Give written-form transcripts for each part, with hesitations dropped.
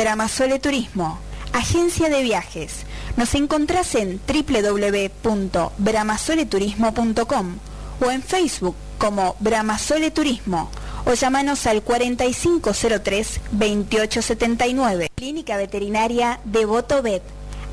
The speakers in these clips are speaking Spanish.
Bramasole Turismo, agencia de viajes. Nos encontrás en www.bramasoleturismo.com o en Facebook como Bramasole Turismo, o llamanos al 4503-2879. Clínica Veterinaria Devoto Vet.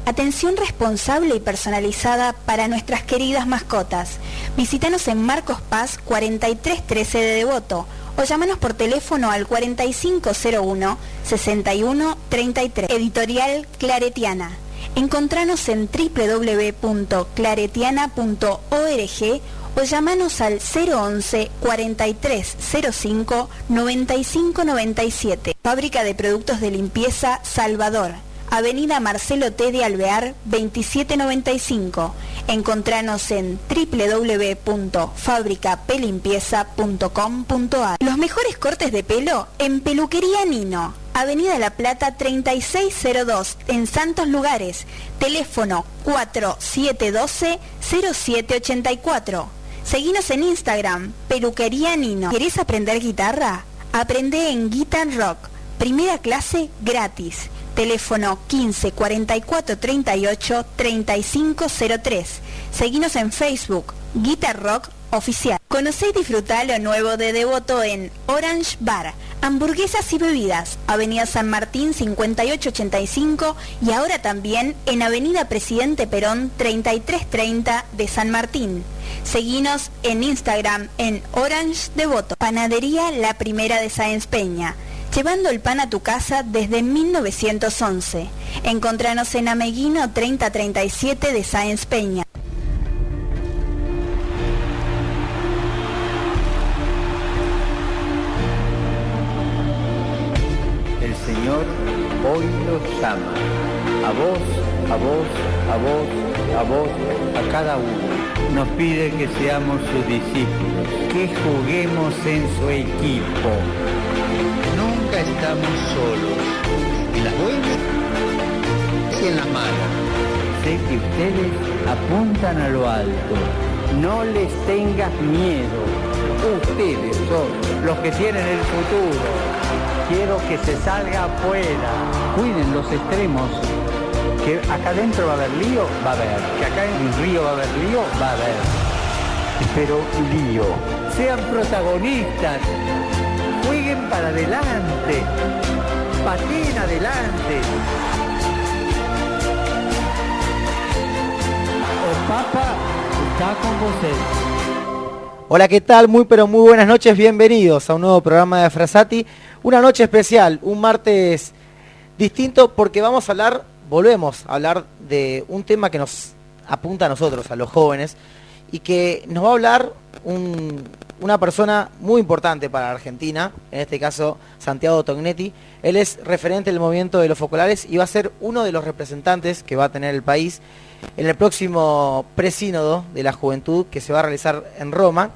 Atención responsable y personalizada para nuestras queridas mascotas. Visítanos en Marcos Paz 4313 de Devoto o llámanos por teléfono al 4501-6133. Editorial Claretiana. Encontranos en www.claretiana.org o llamanos al 011 4305 9597. Fábrica de Productos de Limpieza Salvador. Avenida Marcelo T. de Alvear, 2795. Encontranos en www.fabricapelimpieza.com.ar. Los mejores cortes de pelo en Peluquería Nino. Avenida La Plata 3602, en Santos Lugares. Teléfono 4712-0784. Seguinos en Instagram, Peluquería Nino. ¿Querés aprender guitarra? Aprende en Guitar Rock. Primera clase gratis. Teléfono 15 44 38 3503. Seguinos en Facebook, Guitar Rock Oficial. Conocé y disfrutá lo nuevo de Devoto en Orange Bar. Hamburguesas y bebidas. Avenida San Martín 5885 y ahora también en Avenida Presidente Perón 3330 de San Martín. Seguinos en Instagram en Orange Devoto. Panadería La Primera de Sáenz Peña. Llevando el pan a tu casa desde 1911. Encontranos en Ameguino 3037 de Sáenz Peña. El Señor hoy los llama. A vos, a vos, a vos, a vos, a cada uno. Nos pide que seamos sus discípulos, que juguemos en su equipo. Nunca estamos solos, en las buenas y en las malas. Sé que ustedes apuntan a lo alto. No les tengas miedo. Ustedes son los que tienen el futuro. Quiero que se salga afuera. Cuiden los extremos. Que acá adentro va a haber lío, va a haber. Que acá en el río va a haber lío, va a haber. Pero lío. Sean protagonistas. Jueguen para adelante, pateen adelante. El Papa está con ustedes. Hola, ¿qué tal? Muy buenas noches, bienvenidos a un nuevo programa de Frassati. Una noche especial, un martes distinto porque volvemos a hablar de un tema que nos apunta a nosotros, a los jóvenes, y que nos va a hablar una persona muy importante para Argentina, en este caso Santiago Tognetti. Él es referente del movimiento de los focolares y va a ser uno de los representantes que va a tener el país en el próximo presínodo de la juventud que se va a realizar en Roma.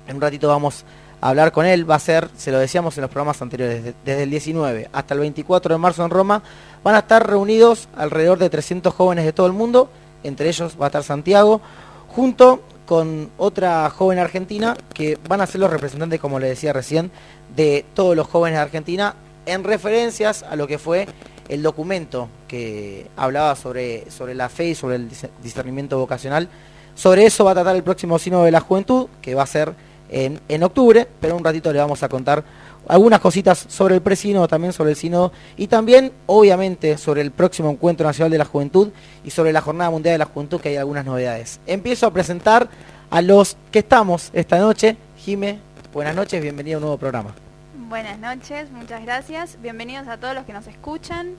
En un ratito vamos a hablar con él. Va a ser, se lo decíamos en los programas anteriores, desde el 19 hasta el 24 de marzo en Roma van a estar reunidos alrededor de 300 jóvenes de todo el mundo. Entre ellos va a estar Santiago, junto con otra joven argentina que van a ser los representantes, como le decía recién, de todos los jóvenes de Argentina, en referencias a lo que fue el documento que hablaba sobre la fe y sobre el discernimiento vocacional. Sobre eso va a tratar el próximo Sínodo de la Juventud, que va a ser en octubre, pero un ratito le vamos a contar algunas cositas sobre el presínodo, también sobre el sínodo y también, obviamente, sobre el próximo Encuentro Nacional de la Juventud y sobre la Jornada Mundial de la Juventud, que hay algunas novedades. Empiezo a presentar a los que estamos esta noche. Jime, buenas noches, bienvenida a un nuevo programa. Buenas noches, muchas gracias. Bienvenidos a todos los que nos escuchan.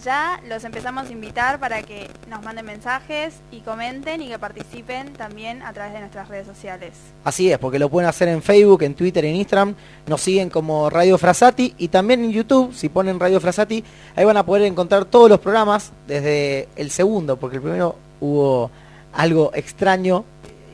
Ya los empezamos a invitar para que nos manden mensajes y comenten y que participen también a través de nuestras redes sociales. Así es, porque lo pueden hacer en Facebook, en Twitter, en Instagram. Nos siguen como Radio Frassati y también en YouTube, si ponen Radio Frassati, ahí van a poder encontrar todos los programas desde el segundo, porque el primero hubo algo extraño,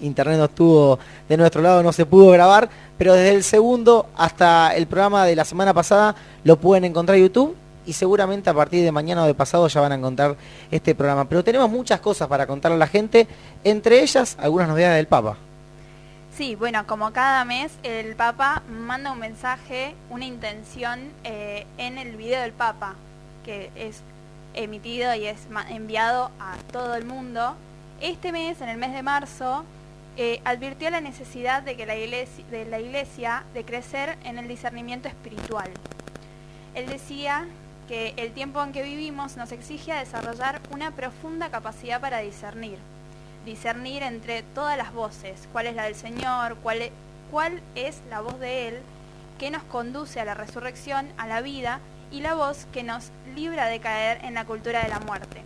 internet no estuvo de nuestro lado, no se pudo grabar, pero desde el segundo hasta el programa de la semana pasada lo pueden encontrar en YouTube. Y seguramente a partir de mañana o de pasado ya van a encontrar este programa. Pero tenemos muchas cosas para contarle a la gente, entre ellas algunas novedades del Papa. Sí, bueno, como cada mes el Papa manda un mensaje, una intención en el video del Papa, que es emitido y es enviado a todo el mundo, este mes, en el mes de marzo, advirtió la necesidad de la iglesia de crecer en el discernimiento espiritual. Él decía que el tiempo en que vivimos nos exige a desarrollar una profunda capacidad para discernir entre todas las voces, cuál es la del Señor, cuál es la voz de Él, que nos conduce a la resurrección, a la vida, y la voz que nos libra de caer en la cultura de la muerte.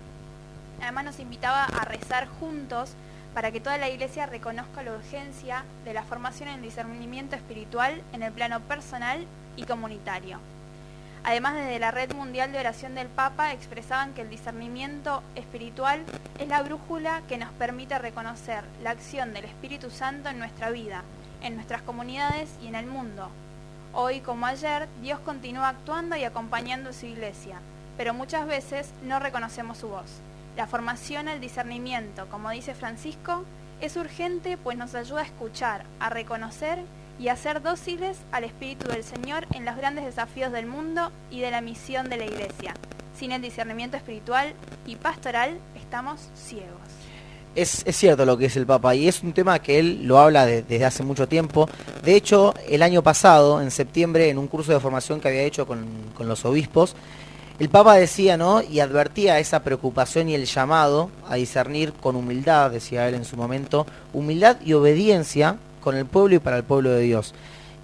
Además nos invitaba a rezar juntos para que toda la iglesia reconozca la urgencia de la formación en el discernimiento espiritual en el plano personal y comunitario. Además, desde la Red Mundial de Oración del Papa expresaban que el discernimiento espiritual es la brújula que nos permite reconocer la acción del Espíritu Santo en nuestra vida, en nuestras comunidades y en el mundo. Hoy, como ayer, Dios continúa actuando y acompañando a su iglesia, pero muchas veces no reconocemos su voz. La formación al discernimiento, como dice Francisco, es urgente pues nos ayuda a escuchar, a reconocer y a ser dóciles al Espíritu del Señor en los grandes desafíos del mundo y de la misión de la Iglesia. Sin el discernimiento espiritual y pastoral estamos ciegos. Es cierto lo que dice el Papa, y es un tema que él lo habla desde hace mucho tiempo. De hecho, el año pasado, en septiembre, en un curso de formación que había hecho con los obispos, el Papa decía, ¿no?, y advertía esa preocupación y el llamado a discernir con humildad, decía él en su momento, humildad y obediencia con el pueblo y para el pueblo de Dios.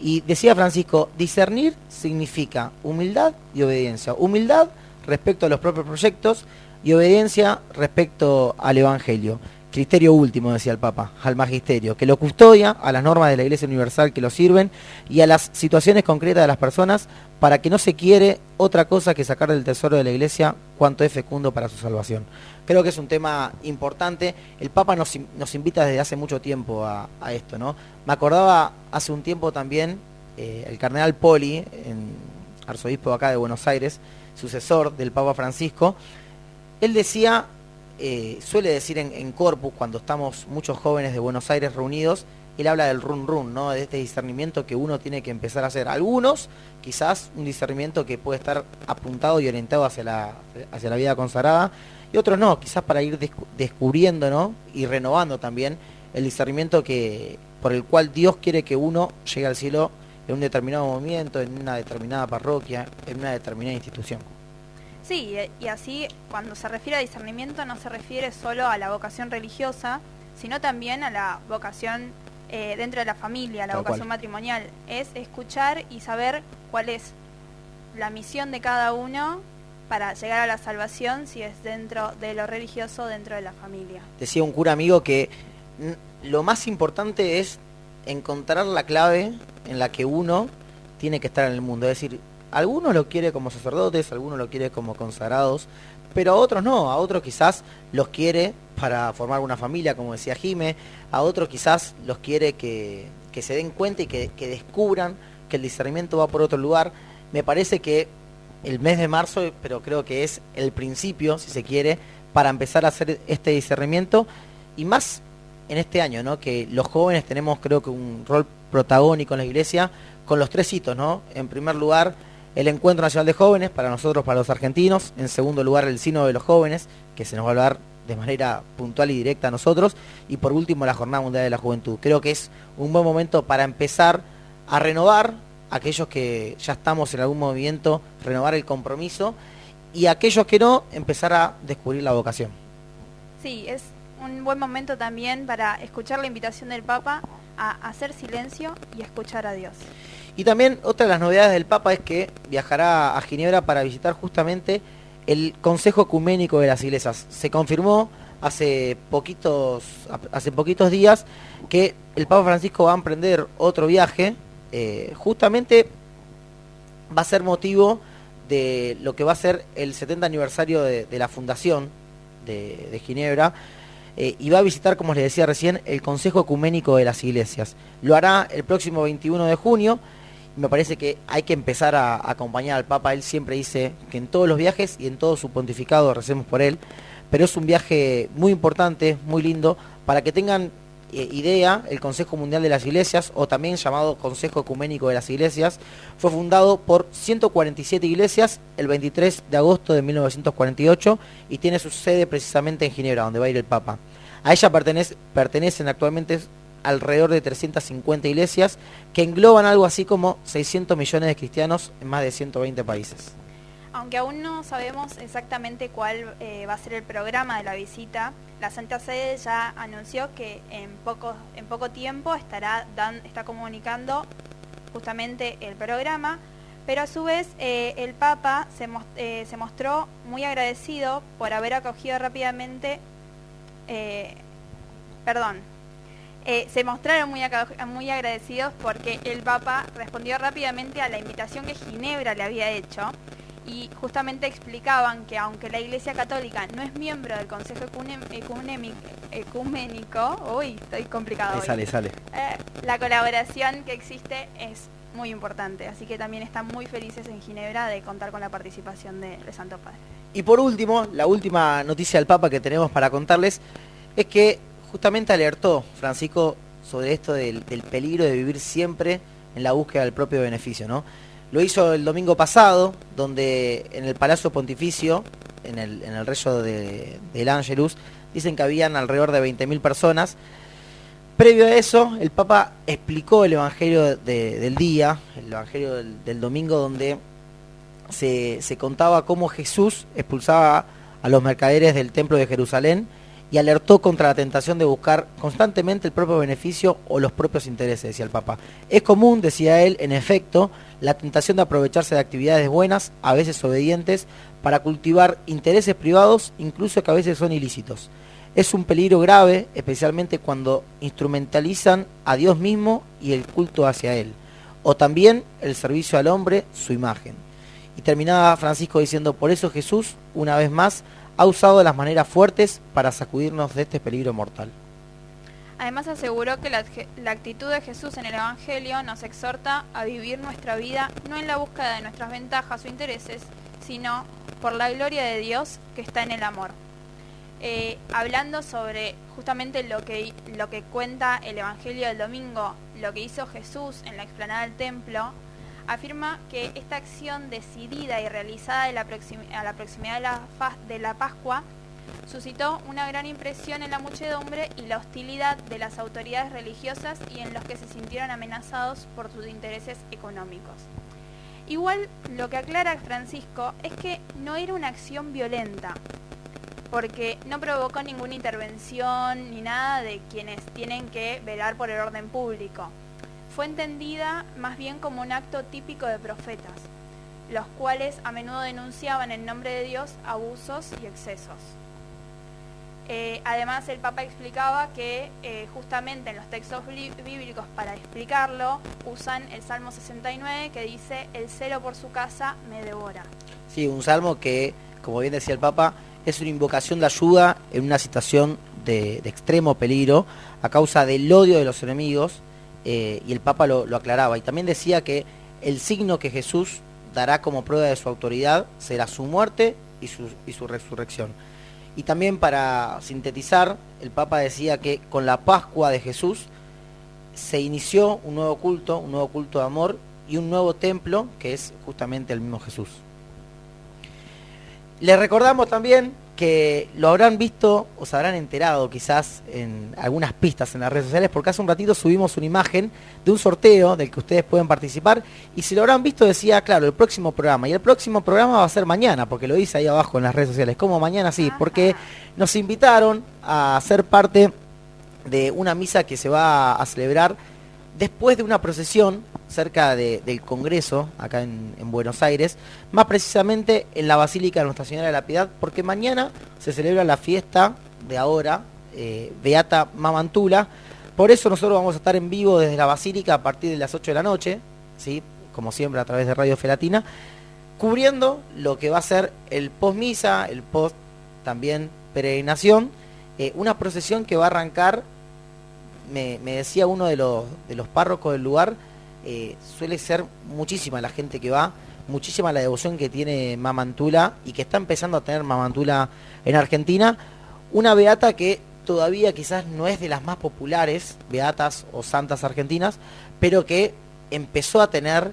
Y decía Francisco, discernir significa humildad y obediencia. Humildad respecto a los propios proyectos y obediencia respecto al Evangelio. Criterio último, decía el Papa, al magisterio, que lo custodia, a las normas de la Iglesia Universal que lo sirven y a las situaciones concretas de las personas, para que no se quiere otra cosa que sacar del tesoro de la Iglesia cuanto es fecundo para su salvación. Creo que es un tema importante. El Papa nos invita desde hace mucho tiempo a esto, ¿no? Me acordaba hace un tiempo también el cardenal Poli, arzobispo acá de Buenos Aires, sucesor del Papa Francisco. Él decía, suele decir en Corpus, cuando estamos muchos jóvenes de Buenos Aires reunidos, él habla del run, ¿no?, de este discernimiento que uno tiene que empezar a hacer. Algunos, quizás un discernimiento que puede estar apuntado y orientado hacia la vida consagrada, y otros no, quizás para ir descubriendo, ¿no?, y renovando también el discernimiento por el cual Dios quiere que uno llegue al cielo en un determinado momento, en una determinada parroquia, en una determinada institución. Sí, y así cuando se refiere a discernimiento no se refiere solo a la vocación religiosa, sino también a la vocación dentro de la familia, la vocación matrimonial. Es escuchar y saber cuál es la misión de cada uno para llegar a la salvación, si es dentro de lo religioso, dentro de la familia. Decía un cura amigo que lo más importante es encontrar la clave en la que uno tiene que estar en el mundo. Es decir, algunos lo quiere como sacerdotes, algunos lo quiere como consagrados, pero a otros no, a otros quizás los quiere para formar una familia, como decía Jime, a otros quizás los quiere que se den cuenta y que descubran que el discernimiento va por otro lugar. Me parece que el mes de marzo, pero creo que es el principio, si se quiere, para empezar a hacer este discernimiento, y más en este año, ¿no?, que los jóvenes tenemos, creo que, un rol protagónico en la Iglesia, con los 3 hitos, ¿no? En primer lugar, el Encuentro Nacional de Jóvenes, para nosotros, para los argentinos. En segundo lugar, el Sínodo de los Jóvenes, que se nos va a hablar de manera puntual y directa a nosotros. Y por último, la Jornada Mundial de la Juventud. Creo que es un buen momento para empezar a renovar aquellos que ya estamos en algún movimiento, renovar el compromiso, y aquellos que no, empezar a descubrir la vocación. Sí, es un buen momento también para escuchar la invitación del Papa a hacer silencio y escuchar a Dios. Y también otra de las novedades del Papa es que viajará a Ginebra para visitar justamente el Consejo Ecuménico de las Iglesias. Se confirmó hace poquitos días que el Papa Francisco va a emprender otro viaje. Justamente va a ser motivo de lo que va a ser el 70 aniversario de la fundación de Ginebra, y va a visitar, como les decía recién, el Consejo Ecuménico de las Iglesias. Lo hará el próximo 21 de junio. Me parece que hay que empezar a acompañar al Papa. Él siempre dice que en todos los viajes y en todo su pontificado recemos por él, pero es un viaje muy importante, muy lindo, para que tengan idea, el Consejo Mundial de las Iglesias, o también llamado Consejo Ecuménico de las Iglesias, fue fundado por 147 iglesias el 23 de agosto de 1948 y tiene su sede precisamente en Ginebra, donde va a ir el Papa. A ella pertenecen actualmente alrededor de 350 iglesias que engloban algo así como 600 millones de cristianos en más de 120 países. Aunque aún no sabemos exactamente cuál va a ser el programa de la visita, la Santa Sede ya anunció que en poco tiempo está comunicando justamente el programa, pero a su vez el Papa se mostró muy agradecido por haber acogido rápidamente, se mostraron muy agradecidos porque el Papa respondió rápidamente a la invitación que Ginebra le había hecho. Y justamente explicaban que aunque la Iglesia Católica no es miembro del Consejo Ecuménico, uy, estoy complicado hoy. Sale. La colaboración que existe es muy importante, así que también están muy felices en Ginebra de contar con la participación del Santo Padre. Y por último, la última noticia del Papa que tenemos para contarles es que justamente alertó Francisco sobre esto del peligro de vivir siempre en la búsqueda del propio beneficio, ¿no? Lo hizo el domingo pasado, donde en el Palacio Pontificio, en el rezo del Ángelus, dicen que habían alrededor de 20.000 personas. Previo a eso, el Papa explicó el Evangelio del día, el Evangelio del domingo, donde se contaba cómo Jesús expulsaba a los mercaderes del Templo de Jerusalén y alertó contra la tentación de buscar constantemente el propio beneficio o los propios intereses, decía el Papa. Es común, decía él, en efecto, la tentación de aprovecharse de actividades buenas, a veces obedientes, para cultivar intereses privados, incluso que a veces son ilícitos. Es un peligro grave, especialmente cuando instrumentalizan a Dios mismo y el culto hacia Él, o también el servicio al hombre, su imagen. Y terminaba Francisco diciendo, por eso Jesús, una vez más, ha usado las maneras fuertes para sacudirnos de este peligro mortal. Además aseguró que la actitud de Jesús en el Evangelio nos exhorta a vivir nuestra vida no en la búsqueda de nuestras ventajas o intereses, sino por la gloria de Dios que está en el amor. Hablando sobre justamente lo que cuenta el Evangelio del domingo, lo que hizo Jesús en la explanada del templo, afirma que esta acción decidida y realizada a la proximidad de la Pascua suscitó una gran impresión en la muchedumbre y la hostilidad de las autoridades religiosas y en los que se sintieron amenazados por sus intereses económicos. Igual, lo que aclara Francisco es que no era una acción violenta, porque no provocó ninguna intervención ni nada de quienes tienen que velar por el orden público. Fue entendida más bien como un acto típico de profetas, los cuales a menudo denunciaban en nombre de Dios abusos y excesos. Además, el Papa explicaba que justamente en los textos bíblicos, para explicarlo, usan el Salmo 69 que dice, el celo por su casa me devora. Sí, un salmo que, como bien decía el Papa, es una invocación de ayuda en una situación de extremo peligro a causa del odio de los enemigos, y el Papa lo aclaraba. Y también decía que el signo que Jesús dará como prueba de su autoridad será su muerte y su resurrección. Y también, para sintetizar, el Papa decía que con la Pascua de Jesús se inició un nuevo culto de amor y un nuevo templo que es justamente el mismo Jesús. Les recordamos también que lo habrán visto o se habrán enterado quizás en algunas pistas en las redes sociales, porque hace un ratito subimos una imagen de un sorteo del que ustedes pueden participar, y si lo habrán visto decía, claro, el próximo programa, y el próximo programa va a ser mañana, porque lo dice ahí abajo en las redes sociales, como mañana sí, porque nos invitaron a ser parte de una misa que se va a celebrar después de una procesión cerca del Congreso, acá en Buenos Aires, más precisamente en la Basílica de Nuestra Señora de la Piedad, porque mañana se celebra la fiesta de ahora, Beata Mamantula. Por eso nosotros vamos a estar en vivo desde la Basílica a partir de las 8 de la noche, ¿sí? Como siempre a través de Radio Felatina, cubriendo lo que va a ser el post-misa, el post también peregrinación, una procesión que va a arrancar, me decía uno de los párrocos del lugar, suele ser muchísima la gente que va, muchísima la devoción que tiene Mamantula y que está empezando a tener Mamantula en Argentina, una beata que todavía quizás no es de las más populares, beatas o santas argentinas, pero que empezó a tener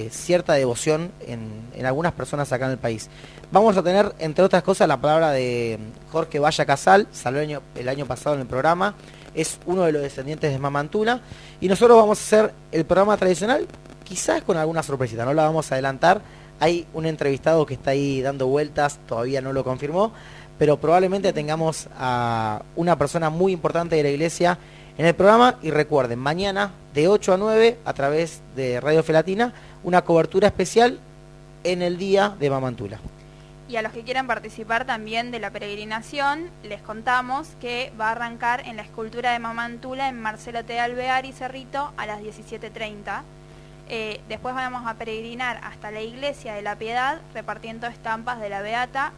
cierta devoción en algunas personas acá en el país. Vamos a tener, entre otras cosas, la palabra de Jorge Valla Casal, salió el año pasado en el programa, es uno de los descendientes de Mamantula, y nosotros vamos a hacer el programa tradicional, quizás con alguna sorpresita, no la vamos a adelantar. Hay un entrevistado que está ahí dando vueltas, todavía no lo confirmó, pero probablemente tengamos a una persona muy importante de la iglesia en el programa. Y recuerden, mañana de 8 a 9 a través de Radio Felatina, una cobertura especial en el día de Mamantula. Y a los que quieran participar también de la peregrinación, les contamos que va a arrancar en la escultura de Mamantula en Marcelo T. Alvear y Cerrito a las 17:30. Después vamos a peregrinar hasta la Iglesia de la Piedad repartiendo estampas de la Beata,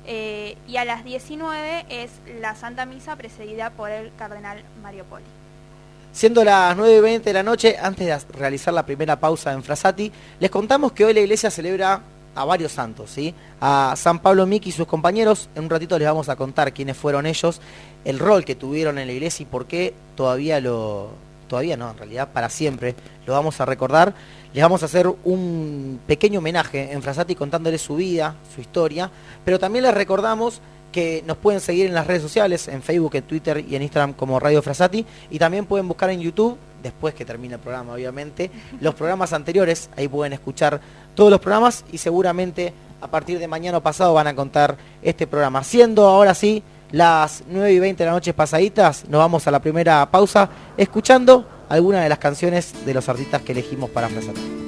y a las 19 es la Santa Misa precedida por el Cardenal Mario Poli. Siendo las 9:20 de la noche, antes de realizar la primera pausa en Frasati, les contamos que hoy la iglesia celebra a varios santos, ¿sí? A San Pablo Miki y sus compañeros. En un ratito les vamos a contar quiénes fueron ellos, el rol que tuvieron en la iglesia y por qué todavía no, en realidad para siempre lo vamos a recordar. Les vamos a hacer un pequeño homenaje en Frasati contándoles su vida, su historia, pero también les recordamos que nos pueden seguir en las redes sociales, en Facebook, en Twitter y en Instagram como Radio Frasati, y también pueden buscar en YouTube, después que termine el programa obviamente, los programas anteriores. Ahí pueden escuchar todos los programas y seguramente a partir de mañana o pasado van a contar este programa. Siendo ahora sí las 9:20 de la noche pasaditas, nos vamos a la primera pausa escuchando algunas de las canciones de los artistas que elegimos para Frasati.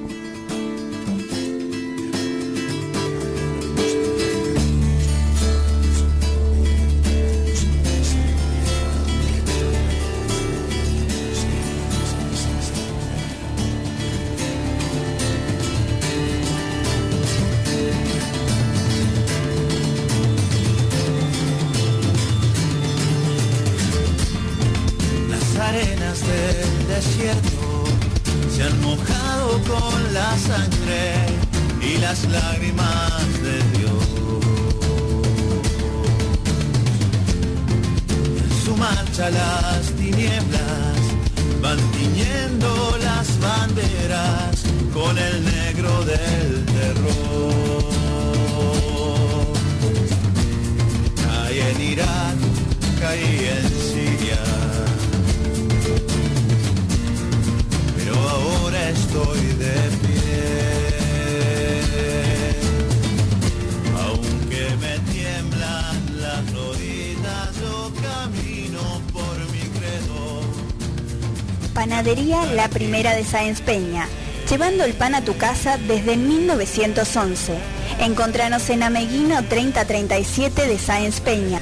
Panadería La Primera de Sáenz Peña, llevando el pan a tu casa desde 1911. Encontranos en Ameguino 3037 de Sáenz Peña.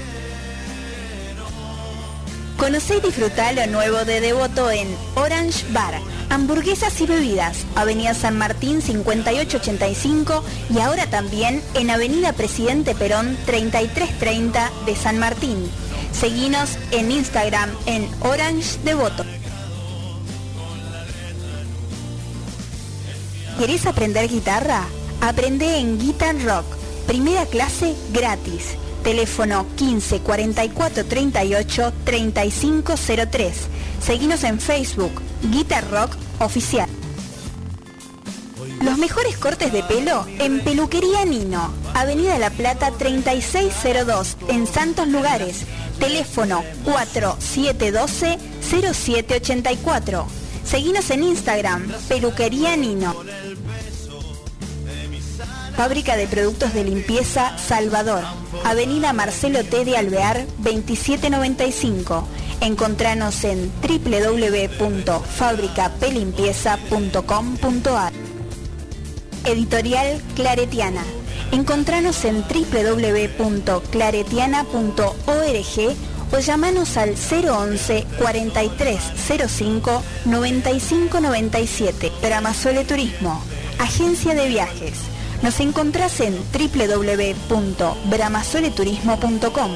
Conocé y disfrutá lo nuevo de Devoto en Orange Bar, hamburguesas y bebidas, Avenida San Martín 5885 y ahora también en Avenida Presidente Perón 3330 de San Martín. Seguinos en Instagram en Orange Devoto. ¿Querés aprender guitarra? Aprende en Guitar Rock, primera clase gratis. Teléfono 15 44 38 3503. Seguinos en Facebook, Guitar Rock Oficial. Los mejores cortes de pelo en Peluquería Nino, Avenida La Plata 3602, en Santos Lugares. Teléfono 4712 0784. Seguinos en Instagram, Peluquería Nino. Fábrica de Productos de Limpieza Salvador, Avenida Marcelo T. de Alvear 2795. Encontranos en www.fabricapelimpieza.com.ar. Editorial Claretiana. Encontranos en www.claretiana.org o llamanos al 011 4305 9597. Bramasole Turismo, agencia de viajes. Nos encontrás en www.bramasoleturismo.com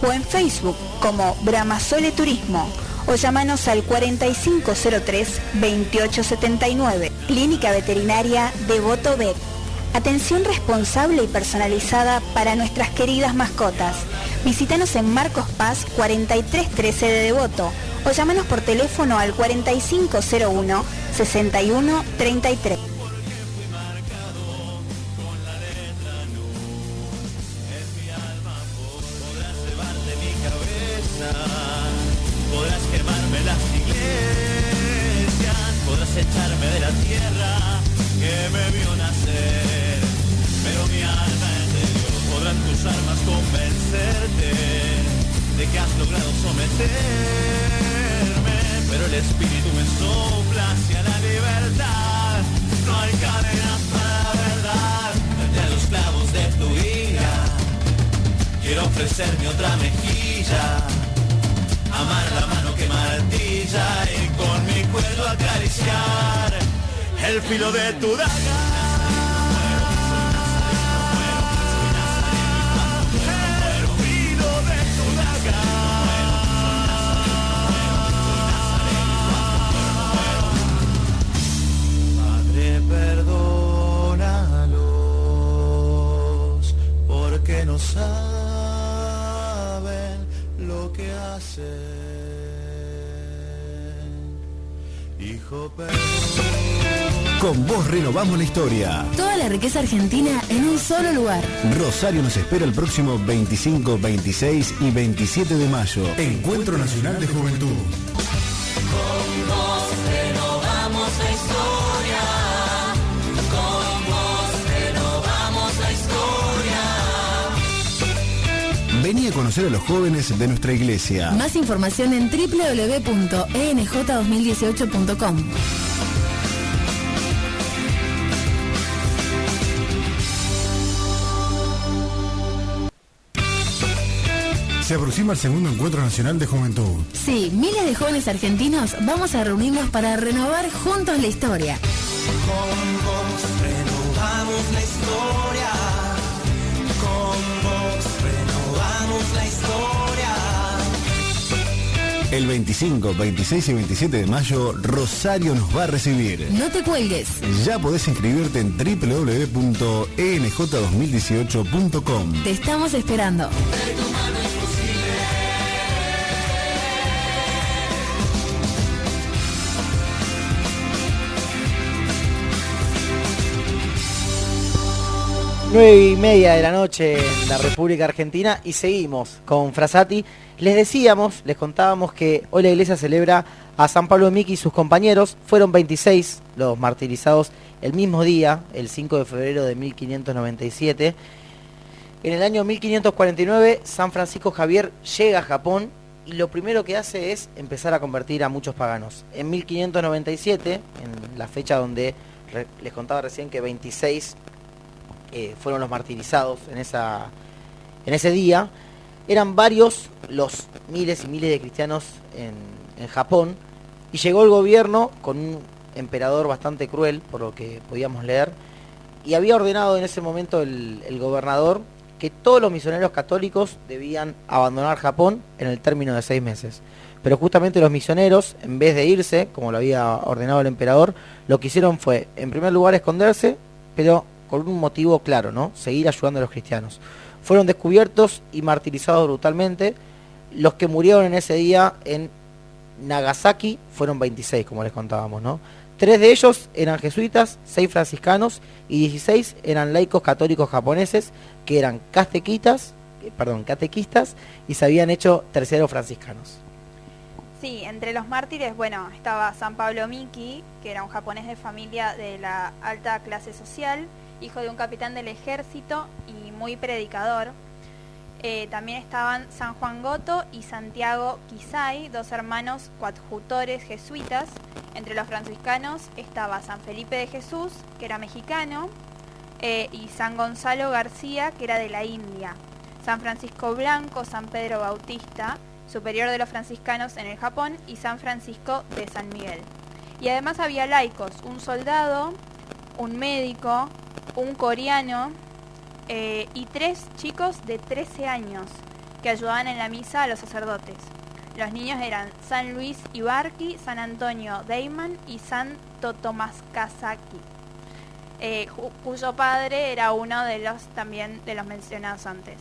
o en Facebook como Bramasole Turismo o llamanos al 4503-2879. Clínica Veterinaria Devoto Vet. Atención responsable y personalizada para nuestras queridas mascotas. Visítanos en Marcos Paz 4313 de Devoto o llámanos por teléfono al 4501-6133. Podrás quemarme las iglesias, podrás echarme de la tierra que me vio nacer, pero mi alma es de Dios. Podrán tus armas convencerte de que has logrado someterme, pero el espíritu me sopla hacia la libertad. No hay cadenas para la verdad, entre los clavos de tu ira quiero ofrecerme otra mejilla, amar la mano que martilla y con mi cuerpo acariciar el filo de tu daga. Perdónalos porque no saben lo que hacen. Hijo, perdón. Con vos renovamos la historia. Toda la riqueza argentina en un solo lugar. Rosario nos espera el próximo 25, 26 y 27 de mayo. Encuentro Nacional de Juventud. Con vos renovamos la historia. Con vos renovamos la historia. Vení a conocer a los jóvenes de nuestra iglesia. Más información en www.enj2018.com. Se aproxima el segundo Encuentro Nacional de Juventud. Sí, miles de jóvenes argentinos vamos a reunirnos para renovar juntos la historia. Con vos renovamos la historia. Con vos renovamos la historia. El 25, 26 y 27 de mayo, Rosario nos va a recibir. No te cuelgues. Ya podés inscribirte en www.enj2018.com. Te estamos esperando. 9:30 de la noche en la República Argentina y seguimos con Frassati. Les contábamos que hoy la iglesia celebra a San Pablo Miki y sus compañeros. Fueron 26 los martirizados el mismo día, el 5 de febrero de 1597. En el año 1549, San Francisco Javier llega a Japón y lo primero que hace es empezar a convertir a muchos paganos. En 1597, en la fecha donde les contaba recién que 26 fueron los martirizados en ese día, eran varios los miles y miles de cristianos en Japón, y llegó el gobierno con un emperador bastante cruel, por lo que podíamos leer, y había ordenado en ese momento el gobernador que todos los misioneros católicos debían abandonar Japón en el término de 6 meses. Pero justamente los misioneros, en vez de irse, como lo había ordenado el emperador, lo que hicieron fue, en primer lugar, esconderse, pero con un motivo claro, ¿no? Seguir ayudando a los cristianos. Fueron descubiertos y martirizados brutalmente. Los que murieron en ese día en Nagasaki fueron 26, como les contábamos, ¿no? 3 de ellos eran jesuitas, 6 franciscanos y 16 eran laicos católicos japoneses que eran catequistas y se habían hecho terceros franciscanos. Sí, entre los mártires, bueno, estaba San Pablo Miki, que era un japonés de familia de la alta clase social, hijo de un capitán del ejército y muy predicador. También estaban San Juan Goto y Santiago Kisai, 2 hermanos coadjutores jesuitas. Entre los franciscanos estaba San Felipe de Jesús, que era mexicano, y San Gonzalo García, que era de la India. San Francisco Blanco, San Pedro Bautista, superior de los franciscanos en el Japón, y San Francisco de San Miguel. Y además había laicos, un soldado, un médico, un coreano y 3 chicos de 13 años que ayudaban en la misa a los sacerdotes. Los niños eran San Luis Ibarki, San Antonio Deiman y Santo Tomás Kazaki, cuyo padre era uno de los mencionados antes.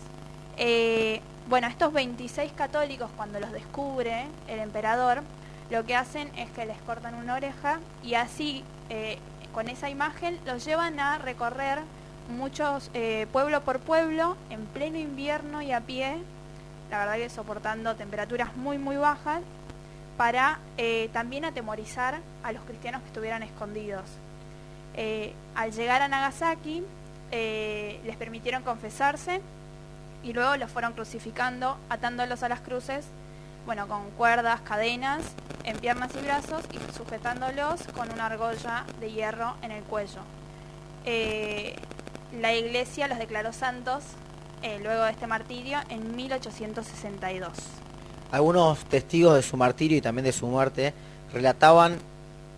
Bueno, estos 26 católicos, cuando los descubre el emperador, lo que hacen es que les cortan una oreja y así, con esa imagen, los llevan a recorrer muchos pueblo por pueblo, en pleno invierno y a pie, la verdad que soportando temperaturas muy muy bajas, para también atemorizar a los cristianos que estuvieran escondidos. Al llegar a Nagasaki, les permitieron confesarse y luego los fueron crucificando, atándolos a las cruces, bueno, con cuerdas, cadenas, en piernas y brazos, y sujetándolos con una argolla de hierro en el cuello. La Iglesia los declaró santos luego de este martirio en 1862. Algunos testigos de su martirio y también de su muerte relataban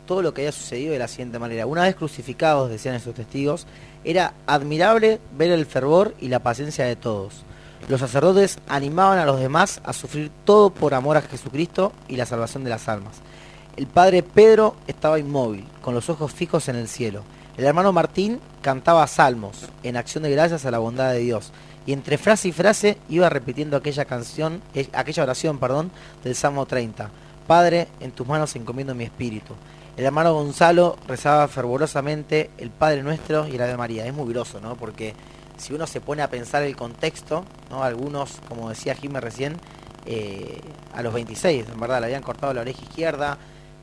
todo lo que había sucedido de la siguiente manera. Una vez crucificados, decían esos testigos, era admirable ver el fervor y la paciencia de todos. Los sacerdotes animaban a los demás a sufrir todo por amor a Jesucristo y la salvación de las almas. El padre Pedro estaba inmóvil, con los ojos fijos en el cielo. El hermano Martín cantaba salmos, en acción de gracias a la bondad de Dios, y entre frase y frase iba repitiendo aquella oración, del Salmo 30. Padre, en tus manos encomiendo mi espíritu. El hermano Gonzalo rezaba fervorosamente el Padre Nuestro y el Ave María. Es muy groso, ¿no? Porque si uno se pone a pensar el contexto, ¿no? Algunos, como decía Jimé recién, a los 26, en verdad, le habían cortado la oreja izquierda.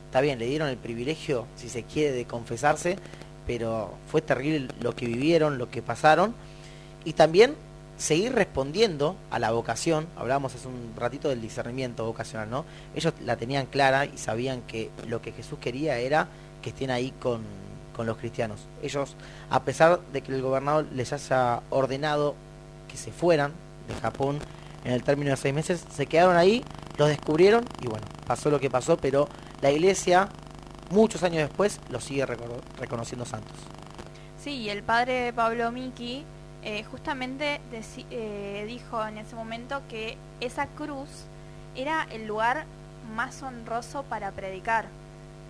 Está bien, le dieron el privilegio, si se quiere, de confesarse, pero fue terrible lo que vivieron, lo que pasaron. Y también seguir respondiendo a la vocación. Hablábamos hace un ratito del discernimiento vocacional, ¿no? Ellos la tenían clara y sabían que lo que Jesús quería era que estén ahí con los cristianos. Ellos, a pesar de que el gobernador les haya ordenado que se fueran de Japón en el término de 6 meses, se quedaron ahí, los descubrieron y bueno, pasó lo que pasó, pero la Iglesia, muchos años después, los sigue reconociendo santos. Sí, y el padre Pablo Miki justamente dijo en ese momento que esa cruz era el lugar más honroso para predicar.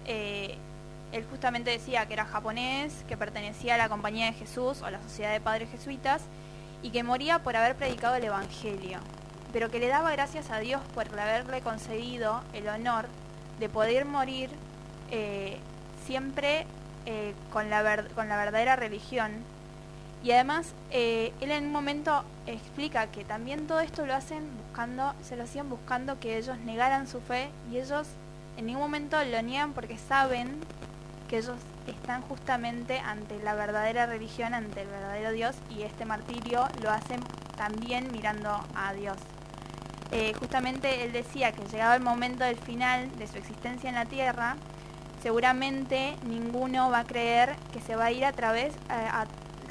Él justamente decía que era japonés, que pertenecía a la Compañía de Jesús o a la Sociedad de Padres Jesuitas y que moría por haber predicado el Evangelio, pero que le daba gracias a Dios por haberle concedido el honor de poder morir siempre con la verdadera religión. Y además, él en un momento explica que también todo esto se lo hacían buscando que ellos negaran su fe, y ellos en ningún momento lo niegan porque saben que ellos están justamente ante la verdadera religión, ante el verdadero Dios, y este martirio lo hacen también mirando a Dios. Justamente él decía que llegado el momento del final de su existencia en la tierra, seguramente ninguno va a creer que se va a ir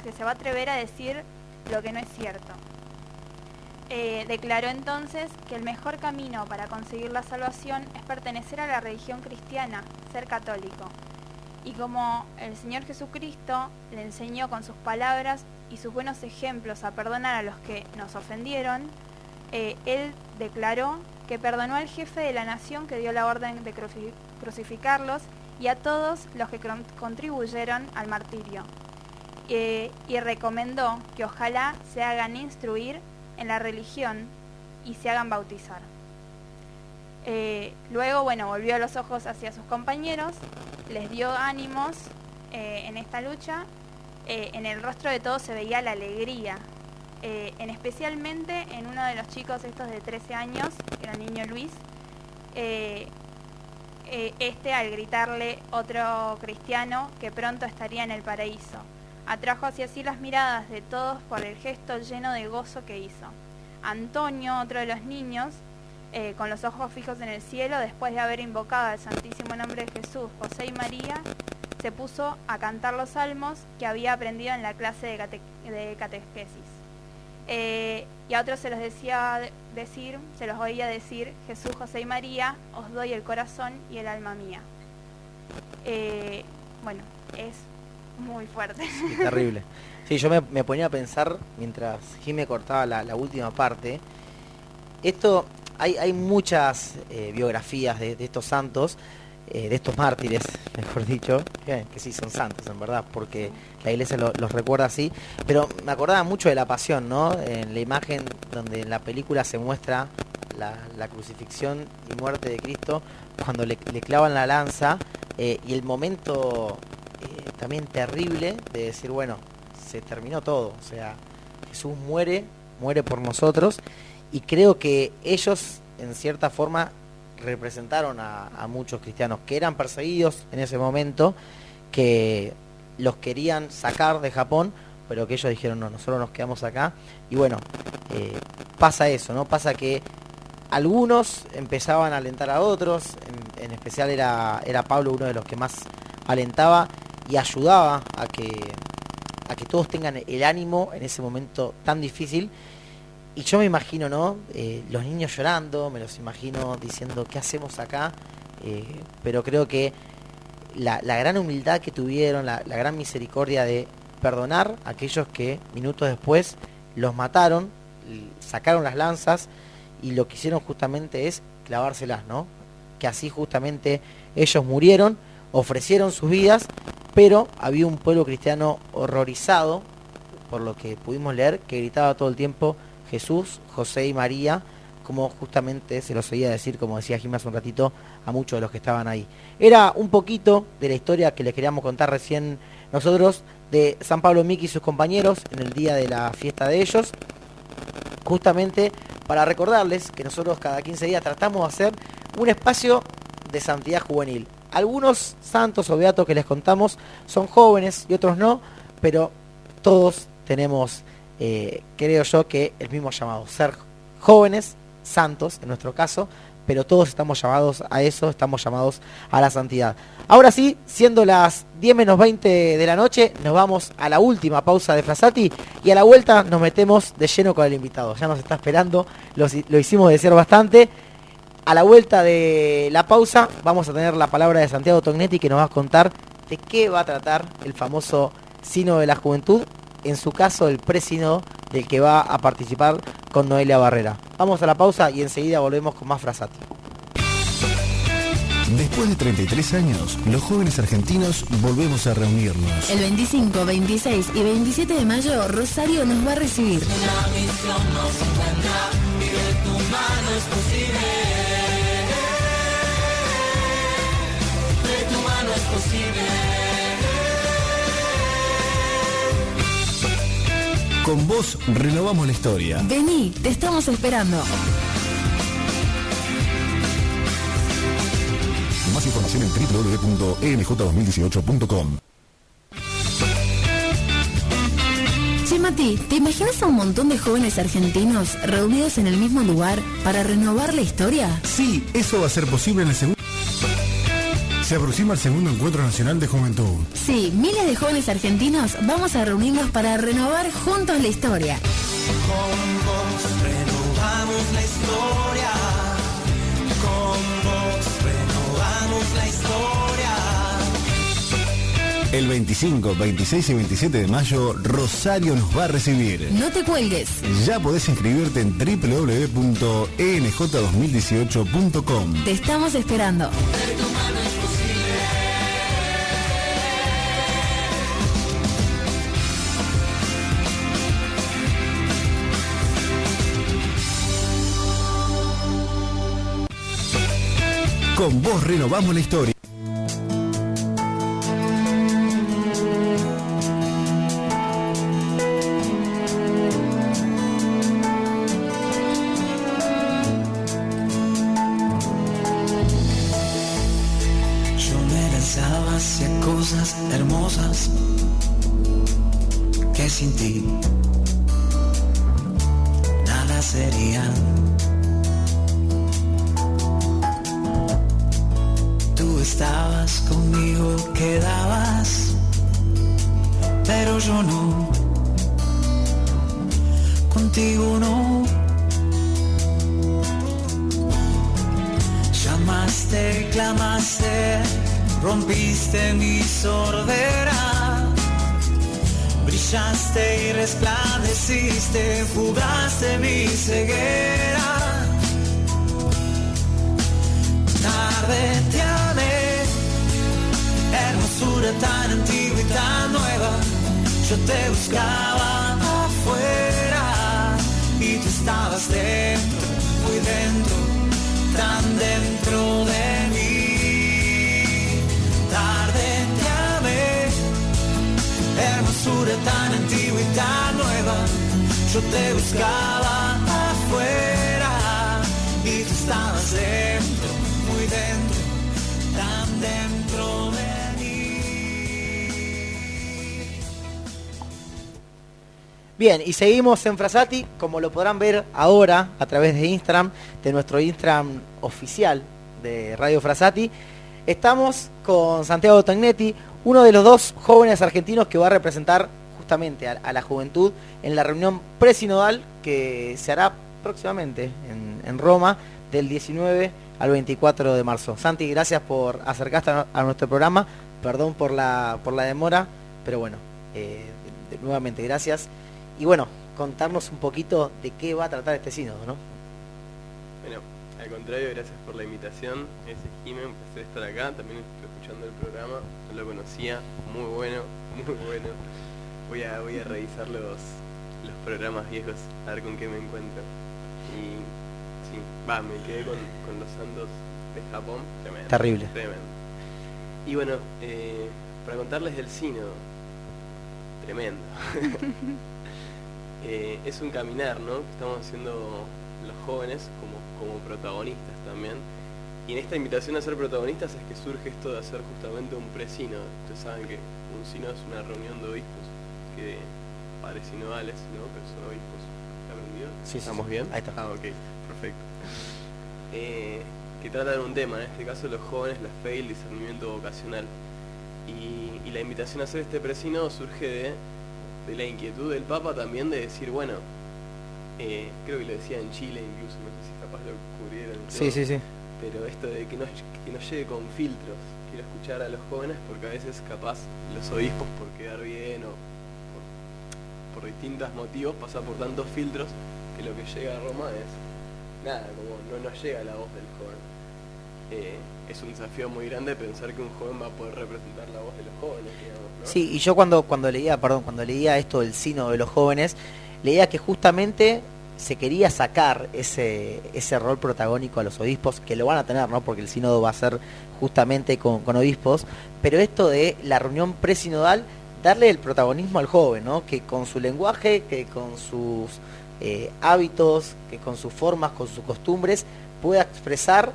que se va a atrever a decir lo que no es cierto. Declaró entonces que el mejor camino para conseguir la salvación es pertenecer a la religión cristiana, ser católico. Y como el Señor Jesucristo le enseñó con sus palabras y sus buenos ejemplos a perdonar a los que nos ofendieron, él declaró que perdonó al jefe de la nación que dio la orden de crucificarlos y a todos los que contribuyeron al martirio. Y recomendó que ojalá se hagan instruir en la religión y se hagan bautizar. Luego, volvió los ojos hacia sus compañeros, les dio ánimos en esta lucha. En el rostro de todos se veía la alegría, especialmente en uno de los chicos estos de 13 años, que era el niño Luis, al gritarle otro cristiano que pronto estaría en el paraíso. Atrajo hacia sí las miradas de todos por el gesto lleno de gozo que hizo. Antonio, otro de los niños, con los ojos fijos en el cielo, después de haber invocado al Santísimo Nombre de Jesús, José y María, se puso a cantar los salmos que había aprendido en la clase de catequesis. Y a otros se los oía decir, Jesús, José y María, os doy el corazón y el alma mía. Es muy fuerte. Sí, terrible. Sí, yo me ponía a pensar, mientras Jimé cortaba la última parte, hay muchas biografías de estos santos, de estos mártires, mejor dicho, que sí son santos en verdad, porque la iglesia los recuerda así, pero me acordaba mucho de la pasión, ¿no? En la imagen donde en la película se muestra la crucifixión y muerte de Cristo, cuando le clavan la lanza, y el momento también terrible de decir, bueno, se terminó todo, o sea, Jesús muere por nosotros, y creo que ellos en cierta forma representaron a muchos cristianos que eran perseguidos en ese momento, que los querían sacar de Japón, pero que ellos dijeron, no, nosotros nos quedamos acá. Y bueno, pasa eso, ¿no? Pasa que algunos empezaban a alentar a otros, en especial era Pablo uno de los que más alentaba y ayudaba a que todos tengan el ánimo en ese momento tan difícil. Y yo me imagino, ¿no? Los niños llorando, me los imagino diciendo, ¿qué hacemos acá? Pero creo que la gran humildad que tuvieron, la gran misericordia de perdonar a aquellos que minutos después los mataron, sacaron las lanzas, y lo que hicieron justamente es clavárselas, ¿no? Que así justamente ellos murieron, ofrecieron sus vidas, pero había un pueblo cristiano horrorizado, por lo que pudimos leer, que gritaba todo el tiempo, Jesús, José y María, como justamente se los oía decir, como decía Jimmy hace un ratito, a muchos de los que estaban ahí. Era un poquito de la historia que les queríamos contar recién nosotros de San Pablo Miki y sus compañeros en el día de la fiesta de ellos, justamente para recordarles que nosotros cada 15 días tratamos de hacer un espacio de santidad juvenil. Algunos santos o beatos que les contamos son jóvenes y otros no, pero todos tenemos, creo yo, que el mismo llamado, ser jóvenes, santos en nuestro caso, pero todos estamos llamados a eso, estamos llamados a la santidad. Ahora sí, siendo las 10 menos 20 de la noche, nos vamos a la última pausa de Frassati, y a la vuelta nos metemos de lleno con el invitado. Ya nos está esperando, lo hicimos desear bastante. A la vuelta de la pausa vamos a tener la palabra de Santiago Tognetti, que nos va a contar de qué va a tratar el famoso Sínodo de la Juventud, en su caso el presínodo del que va a participar con Noelia Barrera. Vamos a la pausa y enseguida volvemos con más Frassati. Después de 33 años, los jóvenes argentinos volvemos a reunirnos. El 25, 26 y 27 de mayo, Rosario nos va a recibir. La misión nos encuentra y de tu mano es posible. De tu mano es posible. Con vos renovamos la historia. Vení, te estamos esperando. Más información en www.enj2018.com. Che, Mati, ¿te imaginas a un montón de jóvenes argentinos reunidos en el mismo lugar para renovar la historia? Sí, eso va a ser posible en el segundo. Se aproxima el segundo encuentro nacional de juventud. Sí, miles de jóvenes argentinos vamos a reunirnos para renovar juntos la historia. Con vos renovamos la historia. Con vos renovamos la historia. El 25, 26 y 27 de mayo, Rosario nos va a recibir. No te cuelgues. Ya podés inscribirte en www.enj2018.com. Te estamos esperando. Con vos renovamos la historia. Yo me lanzaba hacia cosas hermosas que sin ti nada serían. Tú estabas conmigo, quedabas, pero yo no, contigo no. Llamaste, clamaste, rompiste mi sordera, brillaste y resplandeciste, fugaste mi ceguera. Tarde te amé, hermosura tan antigua y tan nueva. Yo te buscaba afuera y tú estabas dentro, muy dentro, tan dentro de mí. Tarde te amé, hermosura tan antigua y tan nueva. Yo te buscaba afuera y tú estabas dentro, muy dentro, tan dentro de mí. Bien, y seguimos en Frasati, como lo podrán ver ahora a través de Instagram, de nuestro Instagram oficial de Radio Frasati. Estamos con Santiago Tognetti, uno de los dos jóvenes argentinos que va a representar justamente a la juventud en la reunión presinodal que se hará próximamente en Roma del 19 al 24 de marzo. Santi, gracias por acercarte a nuestro programa, perdón por la demora, pero bueno, nuevamente gracias. Y bueno, contarnos un poquito de qué va a tratar este sínodo, ¿no? Bueno, al contrario, gracias por la invitación. Ese es Jimen, empecé a estar acá, también estoy escuchando el programa, no lo conocía, muy bueno, muy bueno. Voy a revisar los programas viejos, a ver con qué me encuentro. Y sí, me quedé con los santos de Japón, tremendo. Terrible. Tremendo. Y bueno, para contarles del sínodo, tremendo. Es un caminar, ¿no? Que estamos haciendo los jóvenes como protagonistas también. Y en esta invitación a ser protagonistas es que surge esto de hacer justamente un presínodo. Ustedes saben que un sínodo es una reunión de obispos, que padres sinodales, ¿no? Pero son obispos. ¿Está aprendido? Sí, ¿Estamos sí. bien? Ahí está. Ah, ok, perfecto. Que trata de un tema, en este caso los jóvenes, la fe y el discernimiento vocacional. Y la invitación a hacer este presínodo surge de la inquietud del Papa también de decir, bueno, creo que lo decía en Chile incluso, no sé si capaz lo cubrieron. Sí, sí, sí. Pero esto de que no llegue con filtros, quiero escuchar a los jóvenes porque a veces capaz los obispos por quedar bien o por distintos motivos pasa por tantos filtros que lo que llega a Roma es nada, como no nos llega la voz del joven. Es un desafío muy grande pensar que un joven va a poder representar la voz de los jóvenes, digamos, ¿no? Sí, y yo cuando leía esto del sínodo de los jóvenes, leía que justamente se quería sacar ese rol protagónico a los obispos, que lo van a tener, ¿no? Porque el sínodo va a ser justamente con obispos, pero esto de la reunión presinodal, darle el protagonismo al joven, ¿no? Que con su lenguaje, que con sus hábitos, que con sus formas, con sus costumbres, pueda expresar,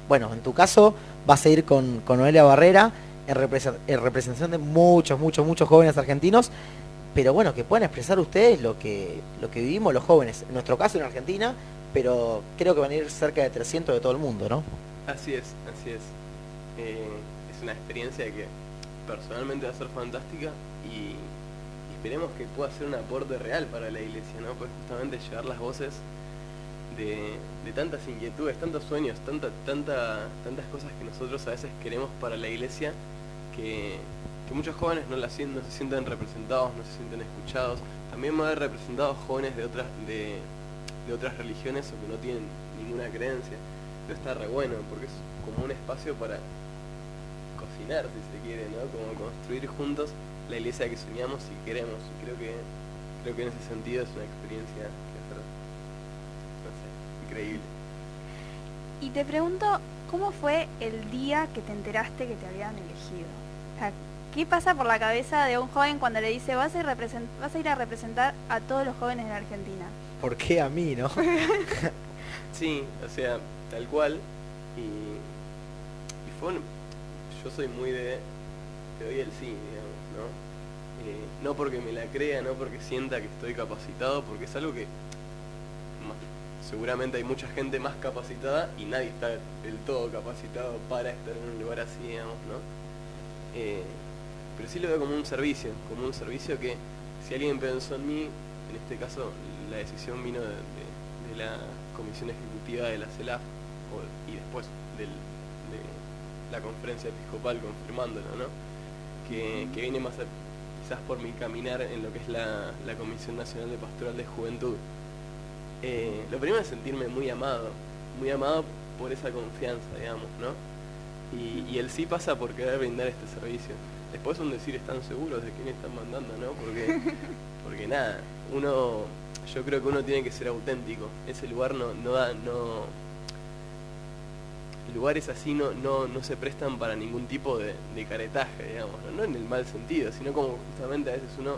bueno, en tu caso vas a ir con Noelia Barrera en representación de muchos jóvenes argentinos, pero bueno, que puedan expresar ustedes lo que vivimos los jóvenes, en nuestro caso en Argentina, pero creo que van a ir cerca de 300 de todo el mundo, ¿no? Así es, así es. Es una experiencia que personalmente va a ser fantástica y esperemos que pueda ser un aporte real para la iglesia, ¿no? Pues justamente llevar las voces de tantas inquietudes, tantos sueños, tantas cosas que nosotros a veces queremos para la iglesia, que muchos jóvenes no se sienten representados, no se sienten escuchados. También va a haber representados jóvenes de otras religiones o que no tienen ninguna creencia. Pero está re bueno, porque es como un espacio para cocinar, si se quiere, ¿no? Como construir juntos la iglesia que soñamos y queremos. Y creo que en ese sentido es una experiencia que va a ser, no sé, increíble. Y te pregunto, ¿cómo fue el día que te enteraste que te habían elegido? O sea, ¿qué pasa por la cabeza de un joven cuando le dice vas a ir a representar a todos los jóvenes de la Argentina? ¿Por qué a mí, no? Sí, o sea, tal cual. Y fue yo soy muy te doy el sí, digamos, ¿no? No porque me la crea, no porque sienta que estoy capacitado, porque es algo que seguramente hay mucha gente más capacitada y nadie está del todo capacitado para estar en un lugar así, digamos, ¿no? Pero sí lo veo como un servicio que si alguien pensó en mí, en este caso la decisión vino de la comisión ejecutiva de la CELAF y después de la conferencia episcopal confirmándolo, ¿no? Que viene más quizás por mi caminar en lo que es la Comisión Nacional de Pastoral de Juventud. Lo primero es sentirme muy amado por esa confianza, digamos, ¿no? Y el sí pasa por querer brindar este servicio. después un decir están seguros de quién están mandando, ¿no? Porque nada, yo creo que uno tiene que ser auténtico. Ese lugar lugares así no se prestan para ningún tipo de caretaje, digamos, no en el mal sentido, sino como justamente a veces uno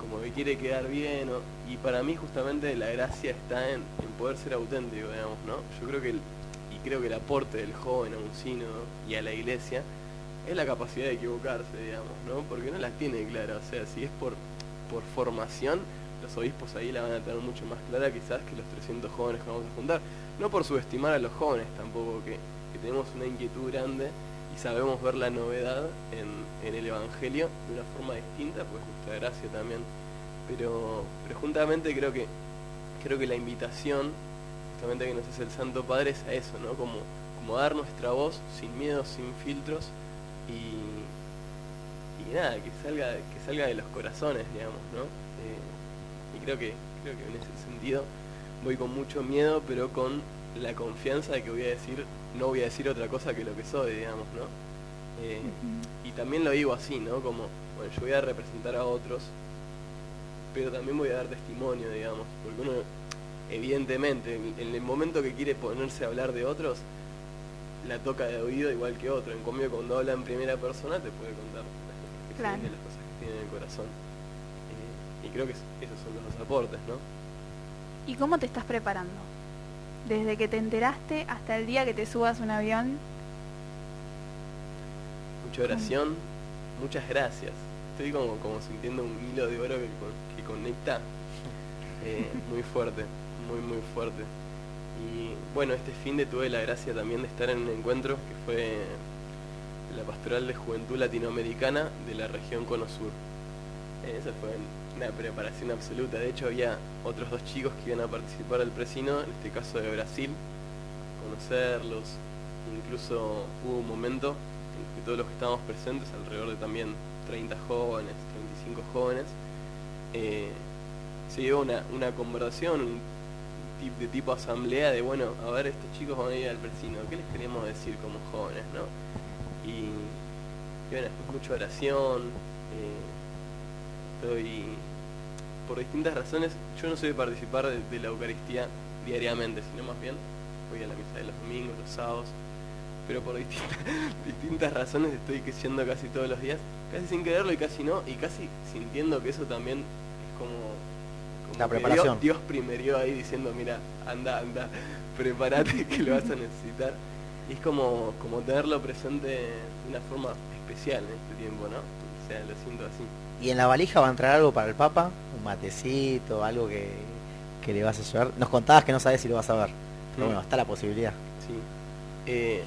como que quiere quedar bien, y para mí justamente la gracia está en poder ser auténtico, digamos, ¿no? Yo creo que el aporte del joven a un sínodo y a la iglesia es la capacidad de equivocarse, digamos, ¿no? Porque no la tiene clara, o sea, si es por formación, los obispos ahí la van a tener mucho más clara quizás que los 300 jóvenes que vamos a juntar. No por subestimar a los jóvenes tampoco, que tenemos una inquietud grande y sabemos ver la novedad en el Evangelio de una forma distinta, pues nuestra gracia también. Pero juntamente creo que la invitación justamente que nos hace el Santo Padre es a eso, ¿no? Como dar nuestra voz sin miedo, sin filtros y nada, que salga de los corazones, digamos, ¿no? Y creo que en ese sentido voy con mucho miedo, pero con la confianza de que no voy a decir otra cosa que lo que soy, digamos, ¿no? Y también lo digo así, ¿no? Como, bueno, yo voy a representar a otros, pero también voy a dar testimonio, digamos, porque uno, evidentemente, en el momento que quiere ponerse a hablar de otros, la toca de oído igual que otro. En cambio, cuando habla en primera persona, te puede contar las cosas que tiene en el corazón. Y creo que esos son los aportes, ¿no? ¿Y cómo te estás preparando? Desde que te enteraste hasta el día que te subas a un avión. Mucha oración, muchas gracias. Estoy como sintiendo un hilo de oro que conecta muy fuerte, muy fuerte. Y bueno, este fin de tuve la gracia también de estar en un encuentro que fue la Pastoral de Juventud Latinoamericana de la región Cono Sur. Esa fue una preparación absoluta. De hecho, había otros 2 chicos que iban a participar del presínodo, en este caso de Brasil, conocerlos. Incluso hubo un momento en que todos los que estábamos presentes, alrededor de también 30 jóvenes, 35 jóvenes, se dio una conversación de tipo asamblea de, bueno, a ver, estos chicos van a ir al presínodo, ¿qué les queremos decir como jóvenes, no? Y bueno, después mucha oración. Por distintas razones, yo no soy de participar de la Eucaristía diariamente, sino más bien voy a la misa de los domingos, los sábados, pero por distintas razones estoy yendo casi todos los días, casi sin quererlo y casi no, y casi sintiendo que eso también es como la preparación. Dios primerió ahí diciendo, mira, anda, prepárate que lo vas a necesitar. Y es como tenerlo presente de una forma especial en este tiempo, ¿no? O sea, lo siento así. ¿Y en la valija va a entrar algo para el Papa? ¿Un matecito, algo que le vas a llevar? Nos contabas que no sabes si lo vas a ver, pero bueno, está la posibilidad. Sí.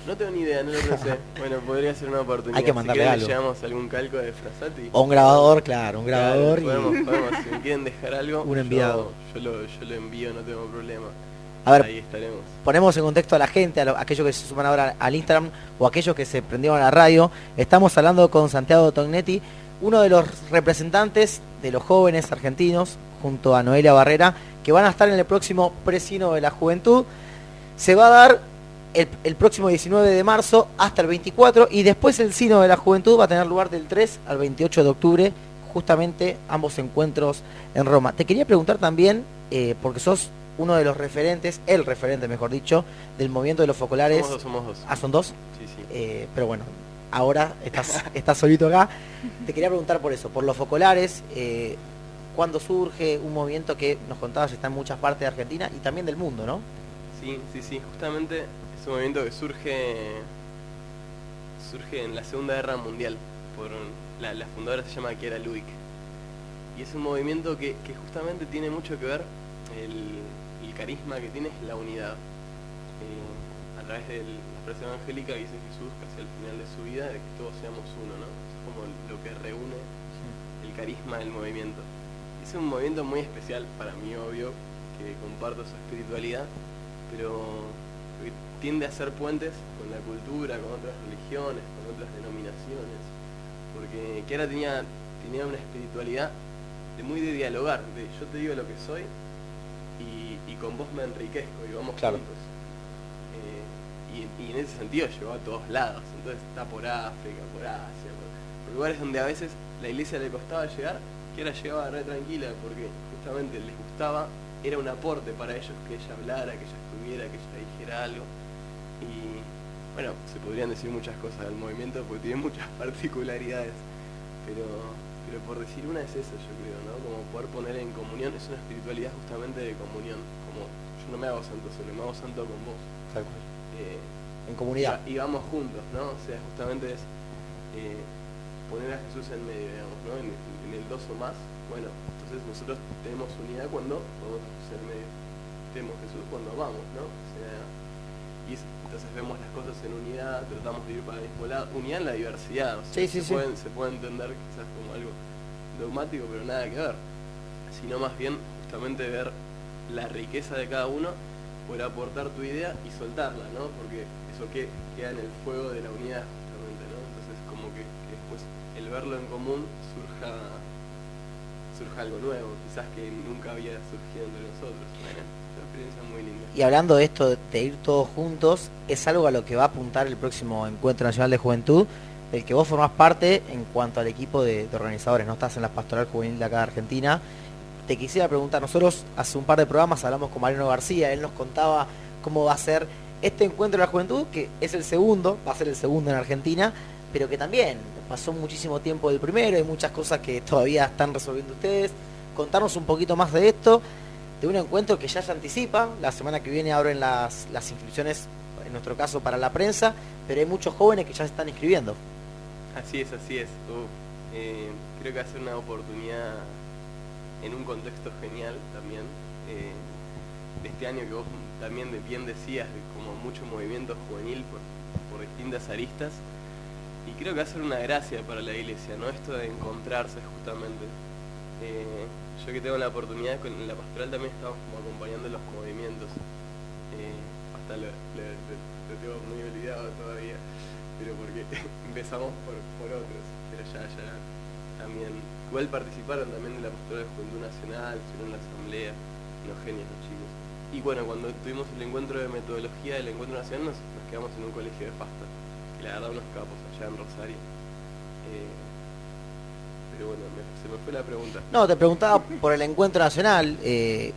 No tengo ni idea, no lo sé. Bueno, podría ser una oportunidad. Hay que mandarle si algo. Le llevamos algún calco de Frassati. O un grabador, claro, un grabador. Claro, podemos, si me quieren dejar algo, un enviado. Yo lo envío, no tengo problema. A ver, ahí estaremos. Ponemos en contexto a la gente, a aquellos que se suman ahora al Instagram o aquellos que se prendieron a la radio. Estamos hablando con Santiago Tognetti, uno de los representantes de los jóvenes argentinos, junto a Noelia Barrera, que van a estar en el próximo Presínodo de la Juventud. Se va a dar el próximo 19 de marzo hasta el 24, y después el Sínodo de la Juventud va a tener lugar del 3 al 28 de octubre, justamente ambos encuentros en Roma. Te quería preguntar también, porque sos uno de los referentes, el referente mejor dicho, del movimiento de los focolares. Somos dos. Ah, ¿son 2? Sí. Pero bueno, ahora estás solito acá. Te quería preguntar por eso, por los focolares, ¿cuándo surge un movimiento que nos contabas está en muchas partes de Argentina y también del mundo, ¿no? Sí, justamente es un movimiento que surge en la Segunda Guerra Mundial, por la fundadora se llama Chiara Lubick, y es un movimiento que justamente tiene mucho que ver, el carisma que tiene es la unidad, a través de la frase evangélica que dice Jesús casi al final de su vida, de que todos seamos uno, ¿no? Es como lo que reúne el carisma del movimiento. Es un movimiento muy especial para mí, obvio, que comparto su espiritualidad, pero que tiende a hacer puentes con la cultura, con otras religiones, con otras denominaciones, porque Chiara tenía una espiritualidad muy de dialogar, de yo te digo lo que soy y con vos me enriquezco y vamos claro. juntos. Y y en ese sentido llegó a todos lados. Entonces está por África, por Asia, por lugares donde a veces la iglesia le costaba llegar, que ahora llegaba re tranquila porque justamente les gustaba, era un aporte para ellos que ella hablara, que ella estuviera, que ella dijera algo. Y bueno, se podrían decir muchas cosas del movimiento porque tiene muchas particularidades, pero por decir una es eso, yo creo, ¿no? Como poder poner en comunión, es una espiritualidad justamente de comunión, como yo no me hago santo solo, me hago santo con vos. Tal cual. En comunidad. Y vamos juntos, ¿no? O sea, justamente es poner a Jesús en medio, digamos, ¿no? En el dos o más. Bueno, entonces nosotros tenemos unidad cuando ponemos a Jesús en medio. Tenemos Jesús cuando amamos, ¿no? O sea, entonces vemos las cosas en unidad, tratamos de ir para el mismo lado. Unidad en la diversidad, o sea, se puede entender quizás como algo dogmático, pero nada que ver. Sino más bien justamente ver la riqueza de cada uno, poder aportar tu idea y soltarla, ¿no? Porque eso queda en el fuego de la unidad, justamente, ¿no? Entonces como que después el verlo en común surja algo nuevo, quizás que nunca había surgido entre nosotros. Bueno, es una experiencia muy linda. Y hablando de esto, de ir todos juntos, es algo a lo que va a apuntar el próximo Encuentro Nacional de Juventud, del que vos formás parte en cuanto al equipo de organizadores, no estás en la pastoral juvenil de acá de Argentina. Te quisiera preguntar, nosotros hace un par de programas hablamos con Mariano García, él nos contaba cómo va a ser este Encuentro de la Juventud, que es el segundo, va a ser el segundo en Argentina, pero que también pasó muchísimo tiempo del primero, hay muchas cosas que todavía están resolviendo ustedes. Contarnos un poquito más de esto, de un encuentro que ya se anticipa, la semana que viene abren las inscripciones, en nuestro caso para la prensa, pero hay muchos jóvenes que ya se están inscribiendo. Así es. Creo que va a ser una oportunidad en un contexto genial también, de este año que vos también bien decías, de como mucho movimiento juvenil por distintas aristas, y creo que va a ser una gracia para la iglesia, ¿no? Esto de encontrarse justamente. Yo que tengo la oportunidad, con la pastoral también estamos como acompañando los movimientos, hasta lo tengo muy olvidado todavía, pero porque empezamos por otros, pero ya también, igual participaron también de la pastoral de Juventud Nacional, estuvieron en la asamblea, unos genios los chicos. Y bueno, cuando tuvimos el encuentro de metodología del Encuentro Nacional nos quedamos en un colegio de Fasta, que la verdad unos capos allá en Rosario. Pero bueno, se me fue la pregunta. No, te preguntaba por el Encuentro Nacional, ¿qué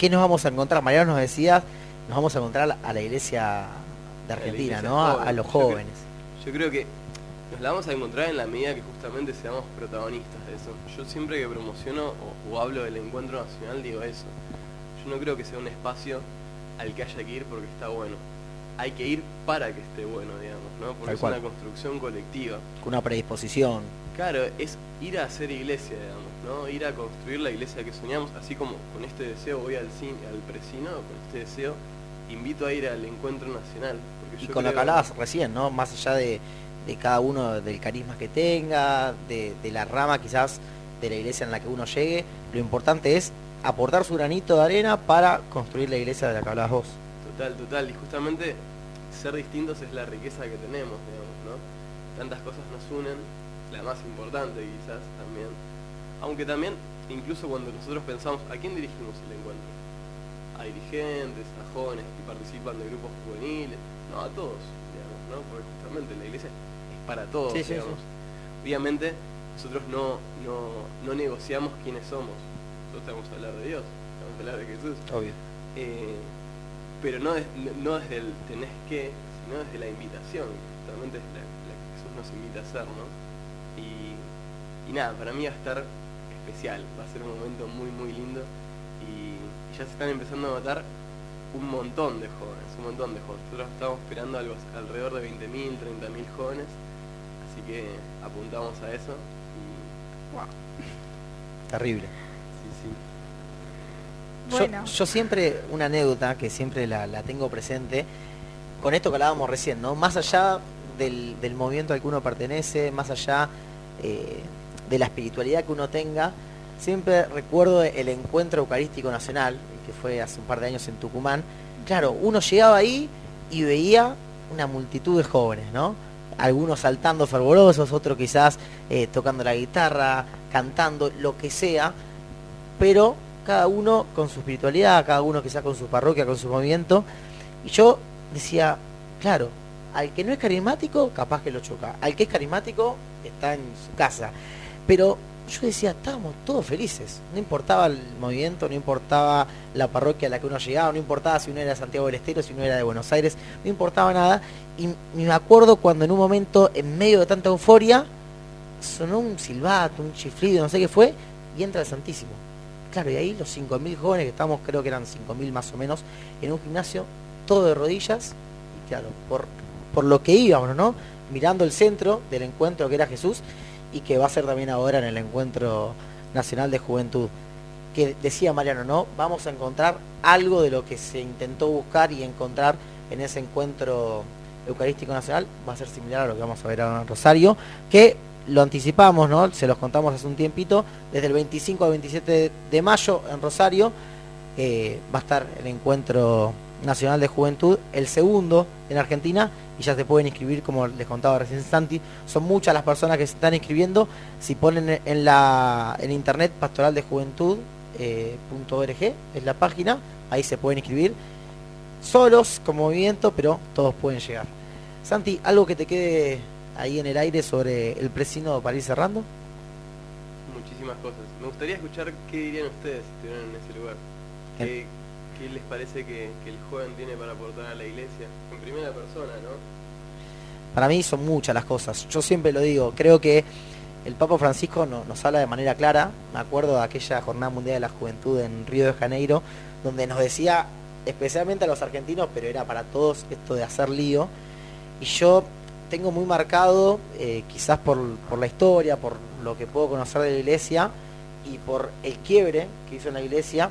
nos vamos a encontrar? Mariano nos decía, nos vamos a encontrar a la iglesia de Argentina, ¿no? A los jóvenes. Yo creo que nos la vamos a encontrar en la medida que justamente seamos protagonistas de eso. Yo siempre que promociono o hablo del Encuentro Nacional digo eso. Yo no creo que sea un espacio al que haya que ir porque está bueno. Hay que ir para que esté bueno, digamos, ¿no? Porque es una construcción colectiva. Con una predisposición. Claro, es ir a hacer iglesia, digamos, ¿no? Ir a construir la iglesia que soñamos, así como con este deseo voy al presino, con este deseo invito a ir al Encuentro Nacional. Porque y con lo que hablabas recién, ¿no? Más allá de cada uno, del carisma que tenga, de la rama quizás de la iglesia en la que uno llegue, lo importante es aportar su granito de arena para construir la iglesia de la que hablabas vos. Total, y justamente ser distintos es la riqueza que tenemos, digamos, ¿no? Tantas cosas nos unen, la más importante quizás también, aunque también, incluso cuando nosotros pensamos, ¿a quién dirigimos el encuentro? A dirigentes, a jóvenes que participan de grupos juveniles, no, a todos, digamos, ¿no? Porque justamente la iglesia es para todos, digamos. Sí. Obviamente, nosotros no negociamos quiénes somos, nosotros te vamos a hablar de Dios, te vamos a hablar de Jesús. Obvio. Pero no desde el tenés que, sino desde la invitación, justamente es la que Jesús nos invita a hacer, ¿no? Y nada, para mí va a estar especial, va a ser un momento muy muy lindo y ya se están empezando a notar un montón de jóvenes. Nosotros estamos esperando alrededor de 20.000, 30.000 jóvenes, así que apuntamos a eso y... Wow. Terrible. Sí. Bueno. Yo siempre, una anécdota que siempre la tengo presente, con esto que hablábamos recién, ¿no? Más allá del movimiento al que uno pertenece, más allá de la espiritualidad que uno tenga, siempre recuerdo el Encuentro Eucarístico Nacional, que fue hace un par de años en Tucumán. Claro, uno llegaba ahí y veía una multitud de jóvenes, ¿no? Algunos saltando fervorosos, otros quizás tocando la guitarra, cantando, lo que sea, pero cada uno con su espiritualidad, cada uno quizás con su parroquia, con su movimiento. Y yo decía, claro, al que no es carismático, capaz que lo choca. Al que es carismático, está en su casa. Pero yo decía, estábamos todos felices. No importaba el movimiento, no importaba la parroquia a la que uno llegaba, no importaba si uno era de Santiago del Estero, si uno era de Buenos Aires, no importaba nada. Y me acuerdo cuando en un momento, en medio de tanta euforia, sonó un silbato, un chiflido, no sé qué fue, y entra el Santísimo. Claro, y ahí los 5.000 jóvenes que estamos, creo que eran 5.000 más o menos, en un gimnasio, todo de rodillas, y claro, por lo que íbamos, ¿no? Mirando el centro del encuentro que era Jesús, y que va a ser también ahora en el Encuentro Nacional de Juventud. Que decía Mariano, ¿no? Vamos a encontrar algo de lo que se intentó buscar y encontrar en ese encuentro eucarístico nacional. Va a ser similar a lo que vamos a ver ahora en Rosario, que lo anticipamos, ¿no? Se los contamos hace un tiempito, desde el 25 al 27 de mayo en Rosario va a estar el Encuentro Nacional de Juventud, el segundo en Argentina, y ya se pueden inscribir, como les contaba recién Santi. Son muchas las personas que se están inscribiendo. Si ponen en internet pastoraldejuventud.org es la página, ahí se pueden inscribir solos como movimiento, pero todos pueden llegar. Santi, algo que te quede ahí en el aire sobre el presínodo para ir cerrando. Muchísimas cosas. Me gustaría escuchar qué dirían ustedes si estuvieran en ese lugar. ¿Qué les parece que el joven tiene para aportar a la iglesia? En primera persona, ¿no? Para mí son muchas las cosas. Yo siempre lo digo, creo que el Papa Francisco nos habla de manera clara. Me acuerdo de aquella Jornada Mundial de la Juventud en Río de Janeiro, donde nos decía, especialmente a los argentinos, pero era para todos, esto de hacer lío. Y yo tengo muy marcado, quizás por la historia, por lo que puedo conocer de la iglesia y por el quiebre que hizo en la iglesia,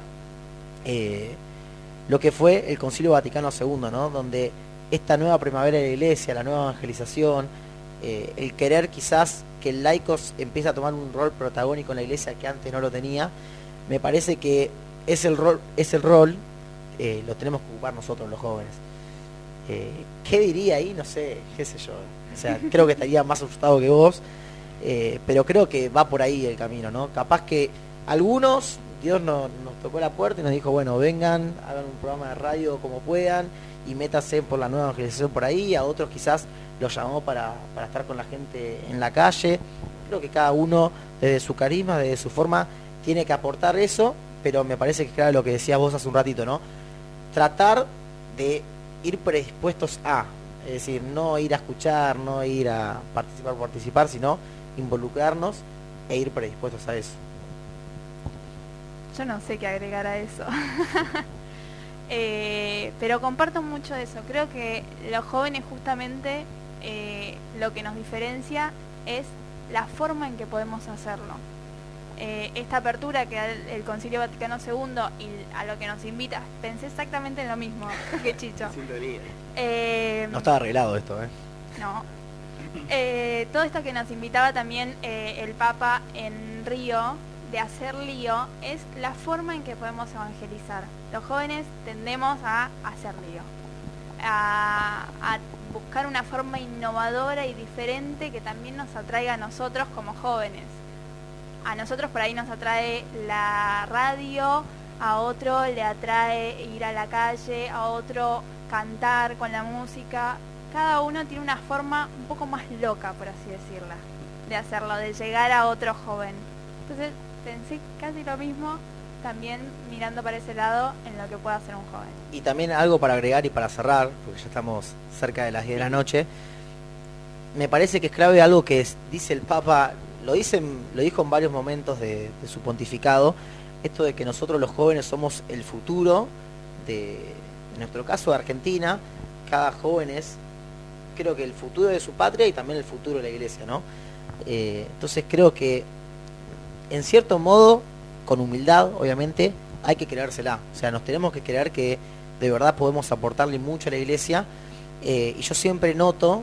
lo que fue el Concilio Vaticano II, ¿no? Donde esta nueva primavera de la iglesia, la nueva evangelización, el querer quizás que el laicos empiece a tomar un rol protagónico en la iglesia que antes no lo tenía, me parece que es el rol lo tenemos que ocupar nosotros los jóvenes. ¿Qué diría ahí? No sé, qué sé yo. O sea, creo que estaría más asustado que vos, pero creo que va por ahí el camino, ¿no? Capaz que algunos, Dios nos tocó la puerta y nos dijo, bueno, vengan, hagan un programa de radio como puedan y métanse por la nueva evangelización por ahí. A otros quizás los llamó para estar con la gente en la calle. Creo que cada uno, desde su carisma, desde su forma, tiene que aportar eso, pero me parece que claro lo que decías vos hace un ratito, ¿no? Tratar de ir predispuestos a, es decir, no ir a escuchar, no ir a participar, sino involucrarnos e ir predispuestos a eso. Yo no sé qué agregar a eso. Pero comparto mucho de eso. Creo que los jóvenes justamente lo que nos diferencia es la forma en que podemos hacerlo. Esta apertura que da el Concilio Vaticano II y a lo que nos invita, pensé exactamente en lo mismo que Chicho. Sintonía. No estaba arreglado esto, ¿eh? No. Todo esto que nos invitaba también el Papa en Río, de hacer lío, es la forma en que podemos evangelizar. Los jóvenes tendemos a hacer lío, a buscar una forma innovadora y diferente que también nos atraiga a nosotros como jóvenes. A nosotros por ahí nos atrae la radio, a otro le atrae ir a la calle, a otro cantar con la música. Cada uno tiene una forma un poco más loca, por así decirla, de hacerlo, de llegar a otro joven. Entonces pensé casi lo mismo, también mirando para ese lado en lo que puede hacer un joven. Y también algo para agregar y para cerrar, porque ya estamos cerca de las 10 de la noche, me parece que es clave algo que dice el Papa, lo dijo en varios momentos de su pontificado, esto de que nosotros los jóvenes somos el futuro en nuestro caso de Argentina. Cada joven es, creo que el futuro de su patria y también el futuro de la iglesia, ¿no? Entonces creo que en cierto modo, con humildad obviamente, hay que creérsela. O sea, nos tenemos que creer que de verdad podemos aportarle mucho a la iglesia, y yo siempre noto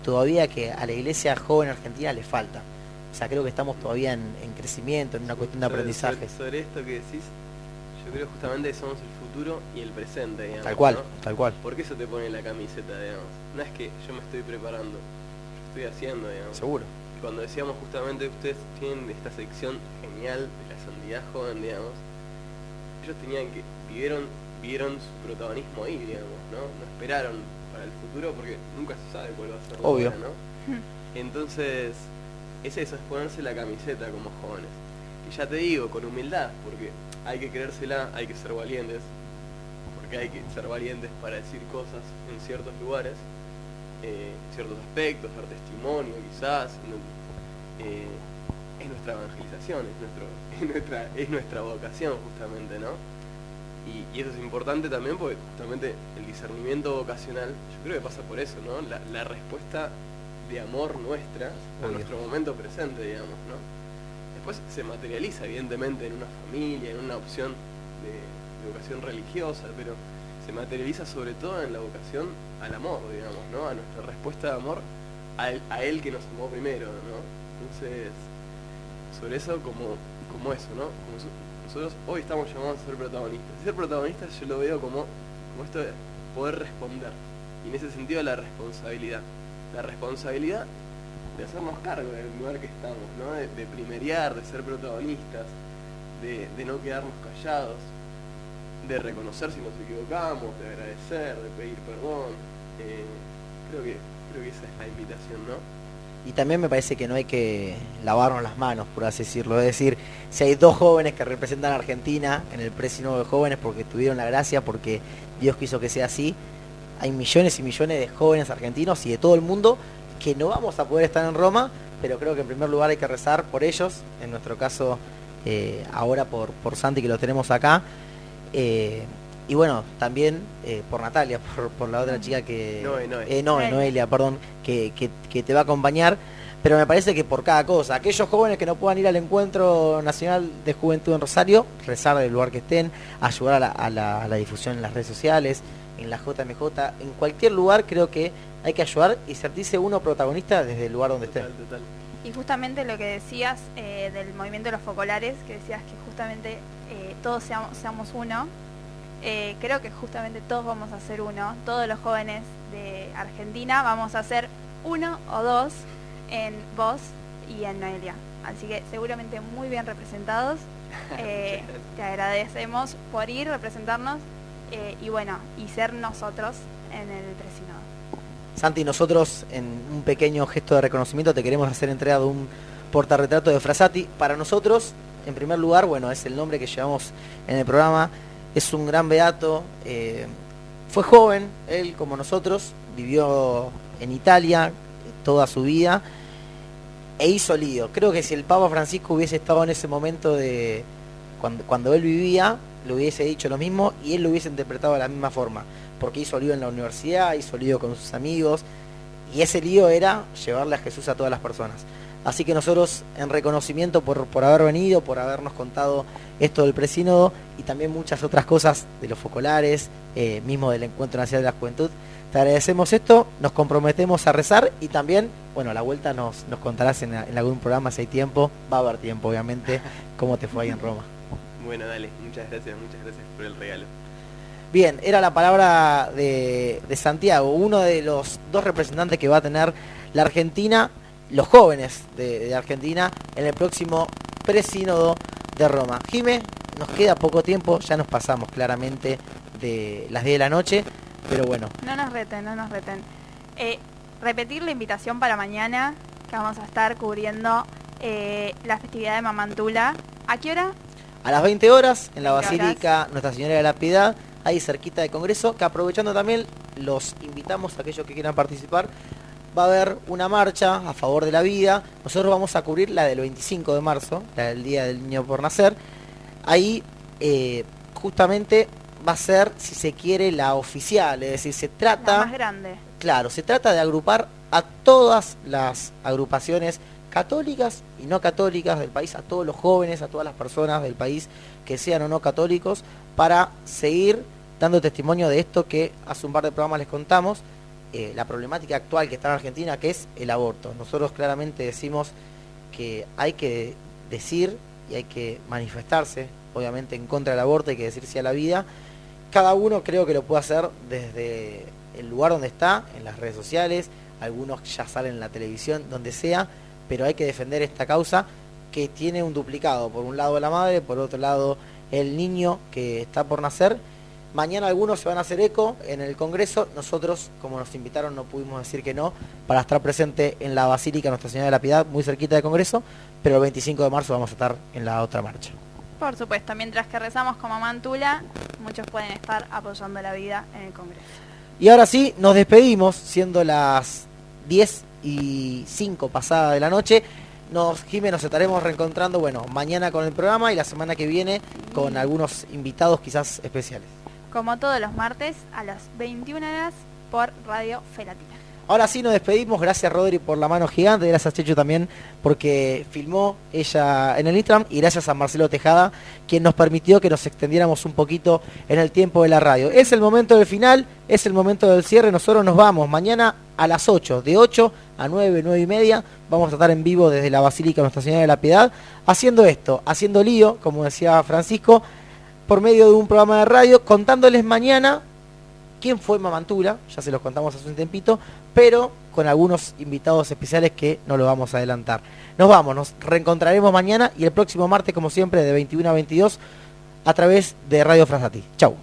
todavía que a la iglesia joven argentina le falta. O sea, creo que estamos todavía en crecimiento, en una cuestión de aprendizaje. Sobre esto que decís, yo creo justamente que somos el futuro y el presente, digamos. Tal cual, ¿no? tal cual. Porque eso te pone la camiseta, digamos. No es que yo me estoy preparando, yo estoy haciendo, digamos. Seguro. Y cuando decíamos justamente, ustedes tienen esta sección genial de la santidad joven, digamos, ellos tenían que, vieron su protagonismo ahí, digamos, ¿no? No esperaron para el futuro, porque nunca se sabe cuál va a ser la Obvio. hora, ¿no? Entonces, es eso, es ponerse la camiseta como jóvenes. Y ya te digo, con humildad, porque hay que creérsela, hay que ser valientes, porque hay que ser valientes para decir cosas en ciertos lugares, ciertos aspectos, dar testimonio quizás, es nuestra evangelización, es nuestra vocación justamente, ¿no? Y eso es importante también porque justamente el discernimiento vocacional, yo creo que pasa por eso, ¿no? La respuesta de amor nuestra a nuestro momento presente, digamos, ¿no? Después se materializa evidentemente en una familia, en una opción de vocación religiosa, pero se materializa sobre todo en la vocación al amor, digamos, ¿no? A nuestra respuesta de amor a él que nos amó primero, ¿no? Entonces, sobre eso como eso, ¿no? Nosotros hoy estamos llamados a ser protagonistas. Ser protagonistas yo lo veo como esto de poder responder. Y en ese sentido la responsabilidad. La responsabilidad de hacernos cargo del lugar que estamos, ¿no? De primerear, de ser protagonistas, de no quedarnos callados, de reconocer si nos equivocamos, de agradecer, de pedir perdón. Creo que esa es la invitación, ¿no? Y también me parece que no hay que lavarnos las manos, por así decirlo. Es decir, si hay 2 jóvenes que representan a Argentina en el Presínodo de Jóvenes porque tuvieron la gracia, porque Dios quiso que sea así, hay millones y millones de jóvenes argentinos y de todo el mundo que no vamos a poder estar en Roma, pero creo que en primer lugar hay que rezar por ellos, en nuestro caso ahora por Santi, que lo tenemos acá, y bueno, también por Natalia, por la otra chica que... Noelia, perdón, que te va a acompañar, pero me parece que por cada cosa, aquellos jóvenes que no puedan ir al Encuentro Nacional de Juventud en Rosario, rezar del lugar que estén, ayudar a la difusión en las redes sociales, en la JMJ, en cualquier lugar creo que hay que ayudar y sentirse uno protagonista desde el lugar donde esté. Total. Y justamente lo que decías del movimiento de los focolares, que decías que justamente todos seamos uno, creo que justamente todos vamos a ser uno, todos los jóvenes de Argentina vamos a ser 1 o 2 en vos y en Noelia. Así que seguramente muy bien representados. Te agradecemos por ir, representarnos y bueno, y ser nosotros en el Presínodo. Santi, nosotros en un pequeño gesto de reconocimiento te queremos hacer entrega de un portarretrato de Frassati. Para nosotros, en primer lugar, bueno, es el nombre que llevamos en el programa, es un gran beato, fue joven, él como nosotros, vivió en Italia toda su vida e hizo lío. Creo que si el Papa Francisco hubiese estado en ese momento de cuando él vivía, le hubiese dicho lo mismo y él lo hubiese interpretado de la misma forma, porque hizo lío en la universidad, hizo lío con sus amigos, y ese lío era llevarle a Jesús a todas las personas. Así que nosotros, en reconocimiento por haber venido, por habernos contado esto del Presínodo y también muchas otras cosas de los focolares, mismo del Encuentro Nacional de la Juventud, te agradecemos esto, nos comprometemos a rezar y también, bueno, a la vuelta nos contarás en algún programa si hay tiempo, va a haber tiempo obviamente, cómo te fue ahí en Roma. Bueno, dale, muchas gracias por el regalo. Bien, era la palabra de Santiago, uno de los 2 representantes que va a tener la Argentina, los jóvenes de Argentina, en el próximo Presínodo de Roma. Jime, nos queda poco tiempo, ya nos pasamos claramente de las 10 de la noche, pero bueno. No nos reten. Repetir la invitación para mañana, que vamos a estar cubriendo la festividad de Mamantula. ¿A qué hora? A las 20 horas en la Basílica Nuestra Señora de la Piedad, ahí cerquita de Congreso, que aprovechando también los invitamos a aquellos que quieran participar. Va a haber una marcha a favor de la vida. Nosotros vamos a cubrir la del 25 de marzo, la del Día del Niño por Nacer. Ahí justamente va a ser, si se quiere, la oficial, es decir, se trata... La más grande. Claro, se trata de agrupar a todas las agrupaciones católicas y no católicas del país, a todos los jóvenes, a todas las personas del país que sean o no católicos, para seguir dando testimonio de esto que hace un par de programas les contamos, la problemática actual que está en Argentina, que es el aborto. Nosotros claramente decimos que hay que decir y hay que manifestarse, obviamente, en contra del aborto, hay que decir sí a la vida. Cada uno creo que lo puede hacer desde el lugar donde está, en las redes sociales, algunos ya salen en la televisión, donde sea, pero hay que defender esta causa que tiene un duplicado, por un lado la madre, por otro lado el niño que está por nacer. Mañana algunos se van a hacer eco en el Congreso. Nosotros, como nos invitaron, no pudimos decir que no, para estar presente en la Basílica Nuestra Señora de la Piedad, muy cerquita del Congreso, pero el 25 de marzo vamos a estar en la otra marcha. Por supuesto, mientras que rezamos como Mantula, muchos pueden estar apoyando la vida en el Congreso. Y ahora sí, nos despedimos, siendo las 10:05 pasada de la noche. Jimé, nos estaremos reencontrando, mañana con el programa y la semana que viene con algunos invitados quizás especiales. Como todos los martes a las 21 horas por Radio Fe Latina. Ahora sí nos despedimos, gracias Rodri por la mano gigante, gracias Chechu también porque filmó ella en el Instagram y gracias a Marcelo Tejada quien nos permitió que nos extendiéramos un poquito en el tiempo de la radio. Es el momento del final, es el momento del cierre, nosotros nos vamos mañana a las 8, de 8 a 9, 9:30, vamos a estar en vivo desde la Basílica Nuestra Señora de la Piedad, haciendo lío, como decía Francisco, por medio de un programa de radio, contándoles mañana quién fue Mamantula, ya se los contamos hace un tiempito, pero con algunos invitados especiales que no lo vamos a adelantar. Nos vamos, nos reencontraremos mañana y el próximo martes, como siempre, de 21 a 22, a través de Radio Frasati. Chau.